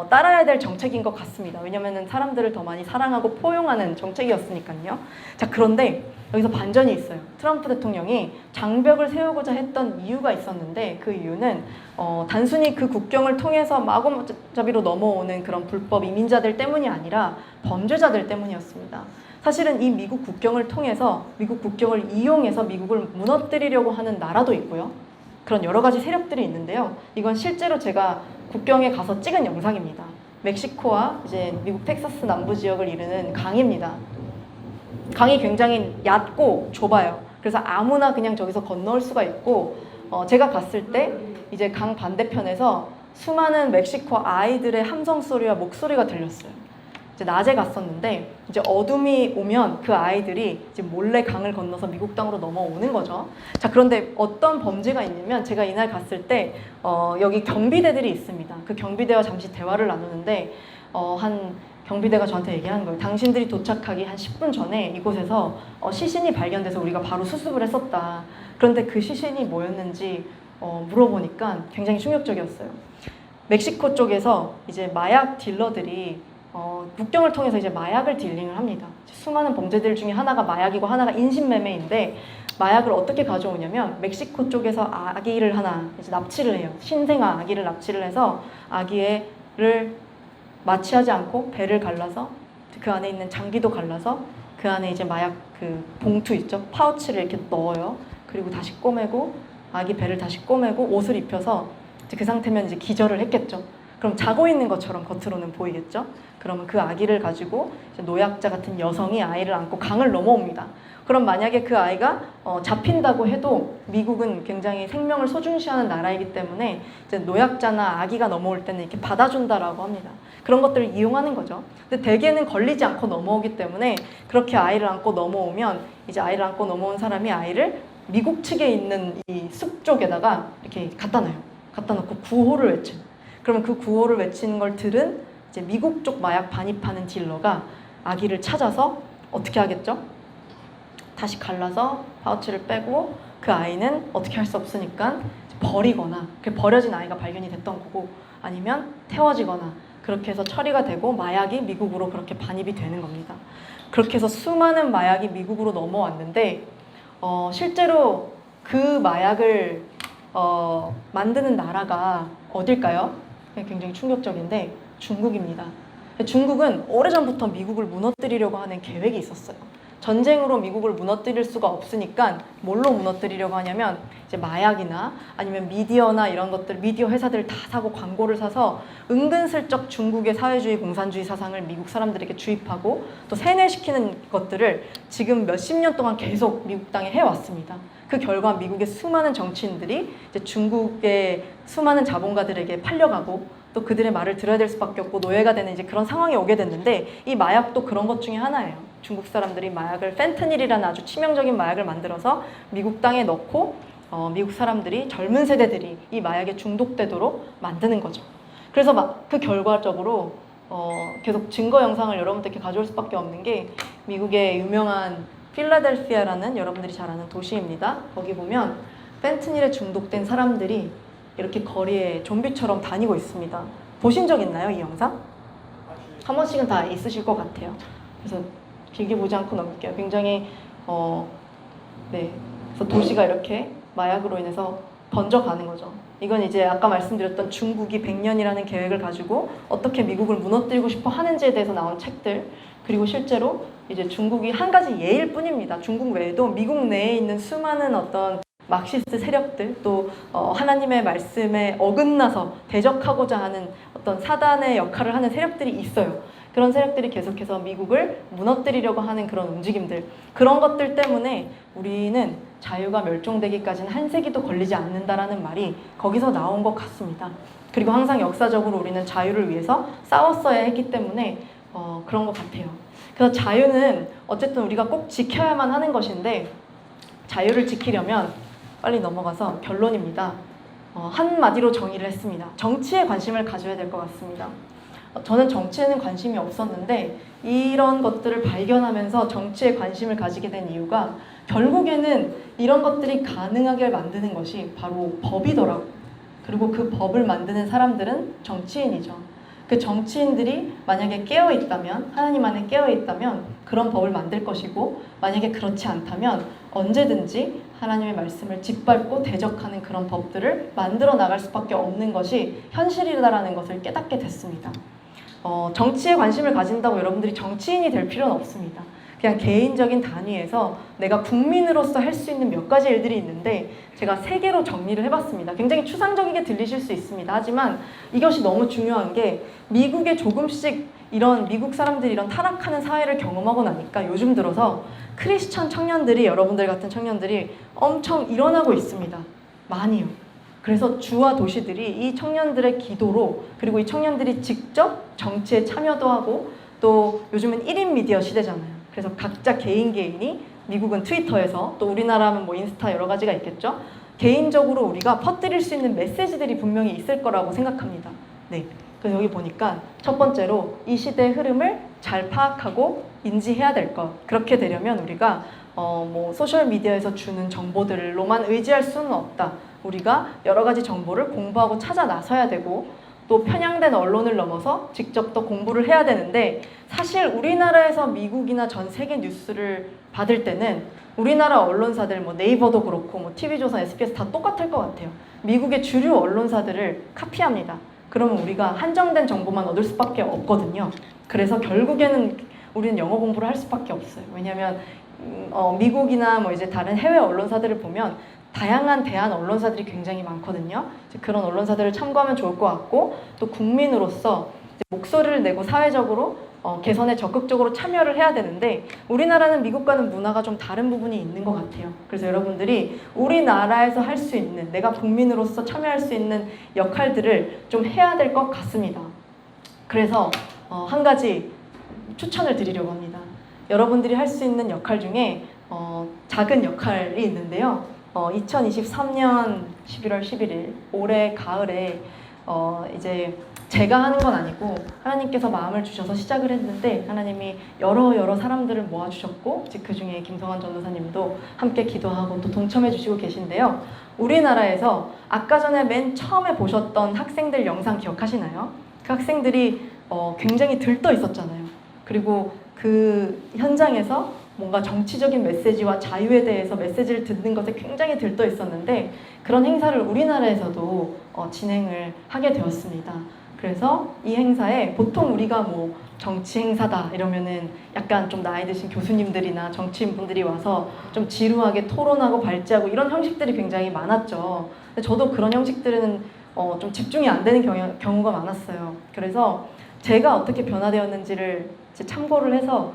Speaker 2: 따라야 될 정책인 것 같습니다. 왜냐하면 사람들을 더 많이 사랑하고 포용하는 정책이었으니까요. 자, 그런데 여기서 반전이 있어요. 트럼프 대통령이 장벽을 세우고자 했던 이유가 있었는데 그 이유는 단순히 그 국경을 통해서 마구잡이로 넘어오는 그런 불법 이민자들 때문이 아니라 범죄자들 때문이었습니다. 사실은 이 미국 국경을 통해서 미국 국경을 이용해서 미국을 무너뜨리려고 하는 나라도 있고요. 그런 여러 가지 세력들이 있는데요. 이건 실제로 제가 국경에 가서 찍은 영상입니다. 멕시코와 이제 미국 텍사스 남부 지역을 이루는 강입니다. 강이 굉장히 얕고 좁아요. 그래서 아무나 그냥 저기서 건너올 수가 있고 제가 갔을 때 이제 강 반대편에서 수많은 멕시코 아이들의 함성 소리와 목소리가 들렸어요. 이제 낮에 갔었는데 이제 어둠이 오면 그 아이들이 이제 몰래 강을 건너서 미국 땅으로 넘어오는 거죠. 자, 그런데 어떤 범죄가 있냐면 제가 이날 갔을 때 여기 경비대들이 있습니다. 그 경비대와 잠시 대화를 나누는데 한 경비대가 저한테 얘기하는 거예요. 당신들이 도착하기 한 10분 전에 이곳에서 시신이 발견돼서 우리가 바로 수습을 했었다. 그런데 그 시신이 뭐였는지 물어보니까 굉장히 충격적이었어요. 멕시코 쪽에서 이제 마약 딜러들이 국경을 통해서 이제 마약을 딜링을 합니다. 수많은 범죄들 중에 하나가 마약이고 하나가 인신매매인데 마약을 어떻게 가져오냐면 멕시코 쪽에서 아기를 하나 이제 납치를 해요. 신생아 아기를 납치를 해서 아기를 마취하지 않고 배를 갈라서 그 안에 있는 장기도 갈라서 그 안에 이제 마약 그 봉투 있죠? 파우치를 이렇게 넣어요. 그리고 다시 꼬매고 아기 배를 다시 꼬매고 옷을 입혀서 이제 그 상태면 이제 기절을 했겠죠. 그럼 자고 있는 것처럼 겉으로는 보이겠죠? 그러면 그 아기를 가지고 이제 노약자 같은 여성이 아이를 안고 강을 넘어옵니다. 그럼 만약에 그 아이가 잡힌다고 해도 미국은 굉장히 생명을 소중시하는 나라이기 때문에 이제 노약자나 아기가 넘어올 때는 이렇게 받아준다라고 합니다. 그런 것들을 이용하는 거죠. 근데 대개는 걸리지 않고 넘어오기 때문에 그렇게 아이를 안고 넘어오면 이제 아이를 안고 넘어온 사람이 아이를 미국 측에 있는 이 숲 쪽에다가 이렇게 갖다 놔요. 갖다 놓고 구호를 외쳐. 그러면 그 구호를 외치는 걸 들은 이제 미국 쪽 마약 반입하는 딜러가 아기를 찾아서 어떻게 하겠죠? 다시 갈라서 파우치를 빼고 그 아이는 어떻게 할 수 없으니까 버리거나 그 버려진 아이가 발견이 됐던 거고 아니면 태워지거나 그렇게 해서 처리가 되고 마약이 미국으로 그렇게 반입이 되는 겁니다. 그렇게 해서 수많은 마약이 미국으로 넘어왔는데 실제로 그 마약을 만드는 나라가 어딜까요? 굉장히 충격적인데 중국입니다. 중국은 오래전부터 미국을 무너뜨리려고 하는 계획이 있었어요. 전쟁으로 미국을 무너뜨릴 수가 없으니까 뭘로 무너뜨리려고 하냐면 이제 마약이나 아니면 미디어나 이런 것들, 미디어 회사들 다 사고 광고를 사서 은근슬쩍 중국의 사회주의 공산주의 사상을 미국 사람들에게 주입하고 또 세뇌시키는 것들을 지금 몇십 년 동안 계속 미국 땅에 해왔습니다. 그 결과 미국의 수많은 정치인들이 이제 중국의 수많은 자본가들에게 팔려가고 또 그들의 말을 들어야 될 수밖에 없고 노예가 되는 이제 그런 상황이 오게 됐는데 이 마약도 그런 것 중에 하나예요. 중국 사람들이 마약을 펜트닐이라는 아주 치명적인 마약을 만들어서 미국 땅에 넣고 미국 사람들이 젊은 세대들이 이 마약에 중독되도록 만드는 거죠. 그래서 그 결과적으로 계속 증거 영상을 여러분들께 가져올 수밖에 없는 게 미국의 유명한 필라델피아라는 여러분들이 잘 아는 도시입니다. 거기 보면 펜트닐에 중독된 사람들이 이렇게 거리에 좀비처럼 다니고 있습니다. 보신 적 있나요, 이 영상? 한 번씩은 다 있으실 것 같아요. 그래서 길게 보지 않고 넘길게요. 굉장히 네, 그래서 도시가 이렇게 마약으로 인해서 번져가는 거죠. 이건 이제 아까 말씀드렸던 중국이 100년이라는 계획을 가지고 어떻게 미국을 무너뜨리고 싶어 하는지에 대해서 나온 책들, 그리고 실제로 이제 중국이 한 가지 예일 뿐입니다. 중국 외에도 미국 내에 있는 수많은 어떤 막시스트 세력들, 또 하나님의 말씀에 어긋나서 대적하고자 하는 어떤 사단의 역할을 하는 세력들이 있어요. 그런 세력들이 계속해서 미국을 무너뜨리려고 하는 그런 움직임들, 그런 것들 때문에 우리는 자유가 멸종되기까지는 한 세기도 걸리지 않는다라는 말이 거기서 나온 것 같습니다. 그리고 항상 역사적으로 우리는 자유를 위해서 싸웠어야 했기 때문에 그런 것 같아요. 그래서 자유는 어쨌든 우리가 꼭 지켜야만 하는 것인데, 자유를 지키려면 빨리 넘어가서 결론입니다. 한마디로 정의를 했습니다. 정치에 관심을 가져야 될 것 같습니다. 저는 정치에는 관심이 없었는데 이런 것들을 발견하면서 정치에 관심을 가지게 된 이유가 결국에는 이런 것들이 가능하게 만드는 것이 바로 법이더라고요. 그리고 그 법을 만드는 사람들은 정치인이죠. 그 정치인들이 만약에 깨어있다면, 하나님 안에 깨어있다면 그런 법을 만들 것이고, 만약에 그렇지 않다면 언제든지 하나님의 말씀을 짓밟고 대적하는 그런 법들을 만들어 나갈 수밖에 없는 것이 현실이다라는 것을 깨닫게 됐습니다. 정치에 관심을 가진다고 여러분들이 정치인이 될 필요는 없습니다. 그냥 개인적인 단위에서 내가 국민으로서 할 수 있는 몇 가지 일들이 있는데 제가 3개로 정리를 해봤습니다. 굉장히 추상적이게 들리실 수 있습니다. 하지만 이것이 너무 중요한 게 미국에 조금씩 이런 미국 사람들이 이런 타락하는 사회를 경험하고 나니까 요즘 들어서 크리스천 청년들이, 여러분들 같은 청년들이 엄청 일어나고 있습니다. 많이요. 그래서 주와 도시들이 이 청년들의 기도로, 그리고 이 청년들이 직접 정치에 참여도 하고, 또 요즘은 1인 미디어 시대잖아요. 그래서 각자 개인이 미국은 트위터에서, 또 우리나라는 뭐 인스타 여러 가지가 있겠죠. 개인적으로 우리가 퍼뜨릴 수 있는 메시지들이 분명히 있을 거라고 생각합니다. 네. 그래서 여기 보니까 첫 번째로 이 시대의 흐름을 잘 파악하고 인지해야 될 것. 그렇게 되려면 우리가 뭐 소셜 미디어에서 주는 정보들로만 의지할 수는 없다. 우리가 여러 가지 정보를 공부하고 찾아 나서야 되고, 또 편향된 언론을 넘어서 직접 또 공부를 해야 되는데, 사실 우리나라에서 미국이나 전 세계 뉴스를 받을 때는 우리나라 언론사들, 뭐 네이버도 그렇고 뭐 TV조선, SBS 다 똑같을 것 같아요. 미국의 주류 언론사들을 카피합니다. 그러면 우리가 한정된 정보만 얻을 수밖에 없거든요. 그래서 결국에는 우리는 영어 공부를 할 수밖에 없어요. 왜냐하면 미국이나 뭐 이제 다른 해외 언론사들을 보면 다양한 대한 언론사들이 굉장히 많거든요. 그런 언론사들을 참고하면 좋을 것 같고, 또 국민으로서 목소리를 내고 사회적으로 개선에 적극적으로 참여를 해야 되는데 우리나라는 미국과는 문화가 좀 다른 부분이 있는 것 같아요. 그래서 여러분들이 우리나라에서 할 수 있는, 내가 국민으로서 참여할 수 있는 역할들을 좀 해야 될 것 같습니다. 그래서 한 가지 추천을 드리려고 합니다. 여러분들이 할 수 있는 역할 중에 작은 역할이 있는데요. 2023년 11월 11일 올해 가을에 이제 제가 하는 건 아니고 하나님께서 마음을 주셔서 시작을 했는데 하나님이 여러 사람들을 모아주셨고 그 중에 김성환 전도사님도 함께 기도하고 또 동참해 주시고 계신데요. 우리나라에서 아까 전에 맨 처음에 보셨던 학생들 영상 기억하시나요? 그 학생들이 굉장히 들떠 있었잖아요. 그리고 그 현장에서 뭔가 정치적인 메시지와 자유에 대해서 메시지를 듣는 것에 굉장히 들떠 있었는데 그런 행사를 우리나라에서도 진행을 하게 되었습니다. 그래서 이 행사에 보통 우리가 뭐 정치 행사다 이러면은 약간 좀 나이 드신 교수님들이나 정치인분들이 와서 좀 지루하게 토론하고 발제하고 이런 형식들이 굉장히 많았죠. 근데 저도 그런 형식들은 좀 집중이 안 되는 경우가 많았어요. 그래서 제가 어떻게 변화되었는지를 참고를 해서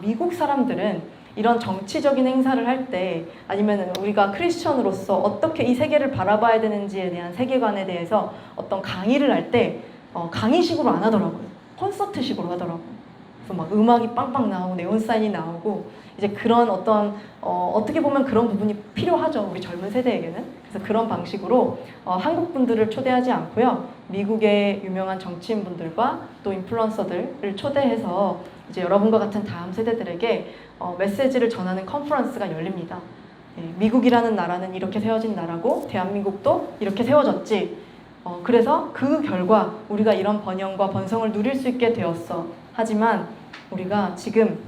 Speaker 2: 미국 사람들은 이런 정치적인 행사를 할 때 아니면 우리가 크리스천으로서 어떻게 이 세계를 바라봐야 되는지에 대한 세계관에 대해서 어떤 강의를 할 때 강의식으로 안 하더라고요. 콘서트식으로 하더라고요. 그래서 막 음악이 빵빵 나오고 네온사인이 나오고 이제 그런 어떻게 보면 그런 부분이 필요하죠. 우리 젊은 세대에게는. 그래서 그런 방식으로 한국 분들을 초대하지 않고요. 미국의 유명한 정치인분들과 또 인플루언서들을 초대해서 이제 여러분과 같은 다음 세대들에게 메시지를 전하는 컨퍼런스가 열립니다. 미국이라는 나라는 이렇게 세워진 나라고 대한민국도 이렇게 세워졌지. 그래서 그 결과 우리가 이런 번영과 번성을 누릴 수 있게 되었어. 하지만 우리가 지금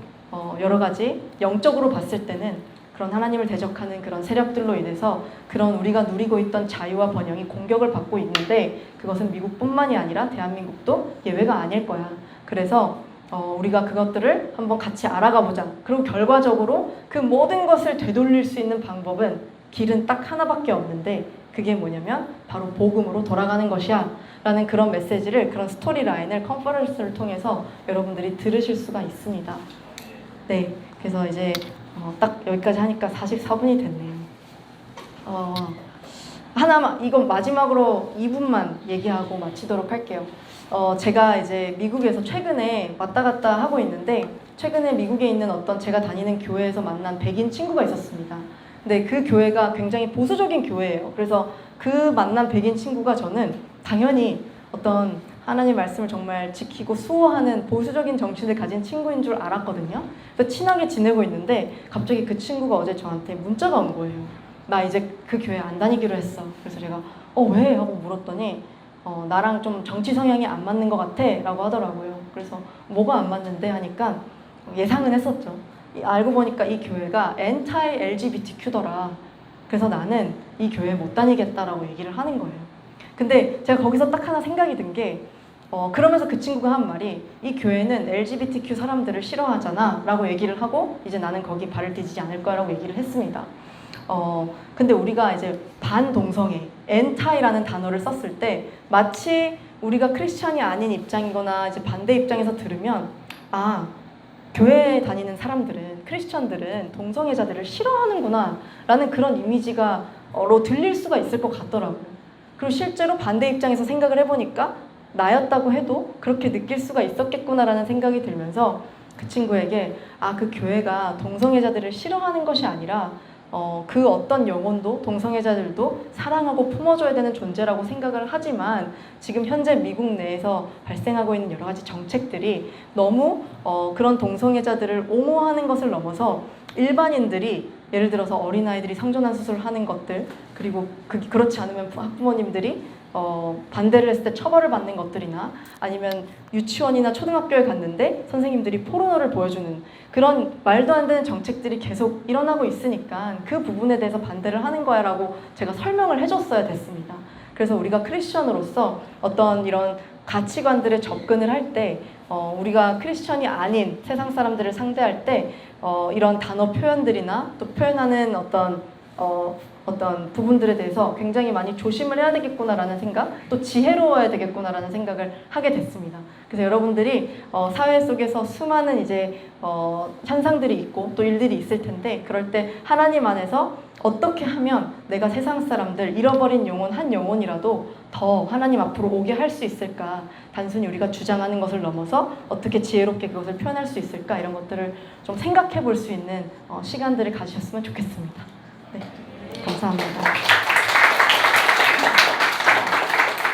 Speaker 2: 여러 가지 영적으로 봤을 때는 그런 하나님을 대적하는 그런 세력들로 인해서 그런 우리가 누리고 있던 자유와 번영이 공격을 받고 있는데 그것은 미국뿐만이 아니라 대한민국도 예외가 아닐 거야. 그래서 우리가 그것들을 한번 같이 알아가 보자. 그리고 결과적으로 그 모든 것을 되돌릴 수 있는 방법은 길은 딱 하나밖에 없는데 그게 뭐냐면 바로 복음으로 돌아가는 것이야 라는 그런 메시지를, 그런 스토리라인을 컨퍼런스를 통해서 여러분들이 들으실 수가 있습니다. 네, 그래서 이제 딱 여기까지 하니까 44분이 됐네요. 하나만, 이건 마지막으로 2분만 얘기하고 마치도록 할게요. 제가 이제 미국에서 최근에 왔다 갔다 하고 있는데 최근에 미국에 있는 어떤 제가 다니는 교회에서 만난 백인 친구가 있었습니다. 근데 그 교회가 굉장히 보수적인 교회예요. 그래서 그 만난 백인 친구가 저는 당연히 어떤 하나님 말씀을 정말 지키고 수호하는 보수적인 정신을 가진 친구인 줄 알았거든요. 그래서 친하게 지내고 있는데 갑자기 그 친구가 어제 저한테 문자가 온 거예요. 나 이제 그 교회 안 다니기로 했어. 그래서 제가 왜? 하고 물었더니 나랑 좀 정치 성향이 안 맞는 것 같아 라고 하더라고요. 그래서 뭐가 안 맞는데 하니까 예상은 했었죠. 알고 보니까 이 교회가 엔타이 LGBTQ더라. 그래서 나는 이 교회에 못 다니겠다라고 얘기를 하는 거예요. 근데 제가 거기서 딱 하나 생각이 든 게 그러면서 그 친구가 한 말이 이 교회는 LGBTQ 사람들을 싫어하잖아 라고 얘기를 하고 이제 나는 거기 발을 디디지 않을 거야 라고 얘기를 했습니다. 근데 우리가 이제 반동성애, 엔타이라는 단어를 썼을 때 마치 우리가 크리스천이 아닌 입장이거나 이제 반대 입장에서 들으면 교회에 다니는 사람들은, 크리스천들은 동성애자들을 싫어하는구나 라는 그런 이미지가로 들릴 수가 있을 것 같더라고요. 그리고 실제로 반대 입장에서 생각을 해보니까 나였다고 해도 그렇게 느낄 수가 있었겠구나라는 생각이 들면서 그 친구에게 그 교회가 동성애자들을 싫어하는 것이 아니라 그 어떤 영혼도 동성애자들도 사랑하고 품어줘야 되는 존재라고 생각을 하지만 지금 현재 미국 내에서 발생하고 있는 여러 가지 정책들이 너무 그런 동성애자들을 옹호하는 것을 넘어서 일반인들이 예를 들어서 어린아이들이 성전환 수술을 하는 것들, 그리고 그렇지 않으면 학부모님들이 반대를 했을 때 처벌을 받는 것들이나 아니면 유치원이나 초등학교에 갔는데 선생님들이 포르노를 보여주는 그런 말도 안 되는 정책들이 계속 일어나고 있으니까 그 부분에 대해서 반대를 하는 거야 라고 제가 설명을 해줬어야 됐습니다. 그래서 우리가 크리스천으로서 어떤 이런 가치관들에 접근을 할 때 우리가 크리스천이 아닌 세상 사람들을 상대할 때 이런 단어 표현들이나 또 표현하는 어떤 어떤 부분들에 대해서 굉장히 많이 조심을 해야 되겠구나라는 생각, 또 지혜로워야 되겠구나라는 생각을 하게 됐습니다. 그래서 여러분들이 사회 속에서 수많은 이제 현상들이 있고 또 일들이 있을 텐데, 그럴 때 하나님 안에서 어떻게 하면 내가 세상 사람들, 잃어버린 영혼 한 영혼이라도 더 하나님 앞으로 오게 할 수 있을까, 단순히 우리가 주장하는 것을 넘어서 어떻게 지혜롭게 그것을 표현할 수 있을까, 이런 것들을 좀 생각해 볼 수 있는 시간들을 가지셨으면 좋겠습니다. 네, 감사합니다.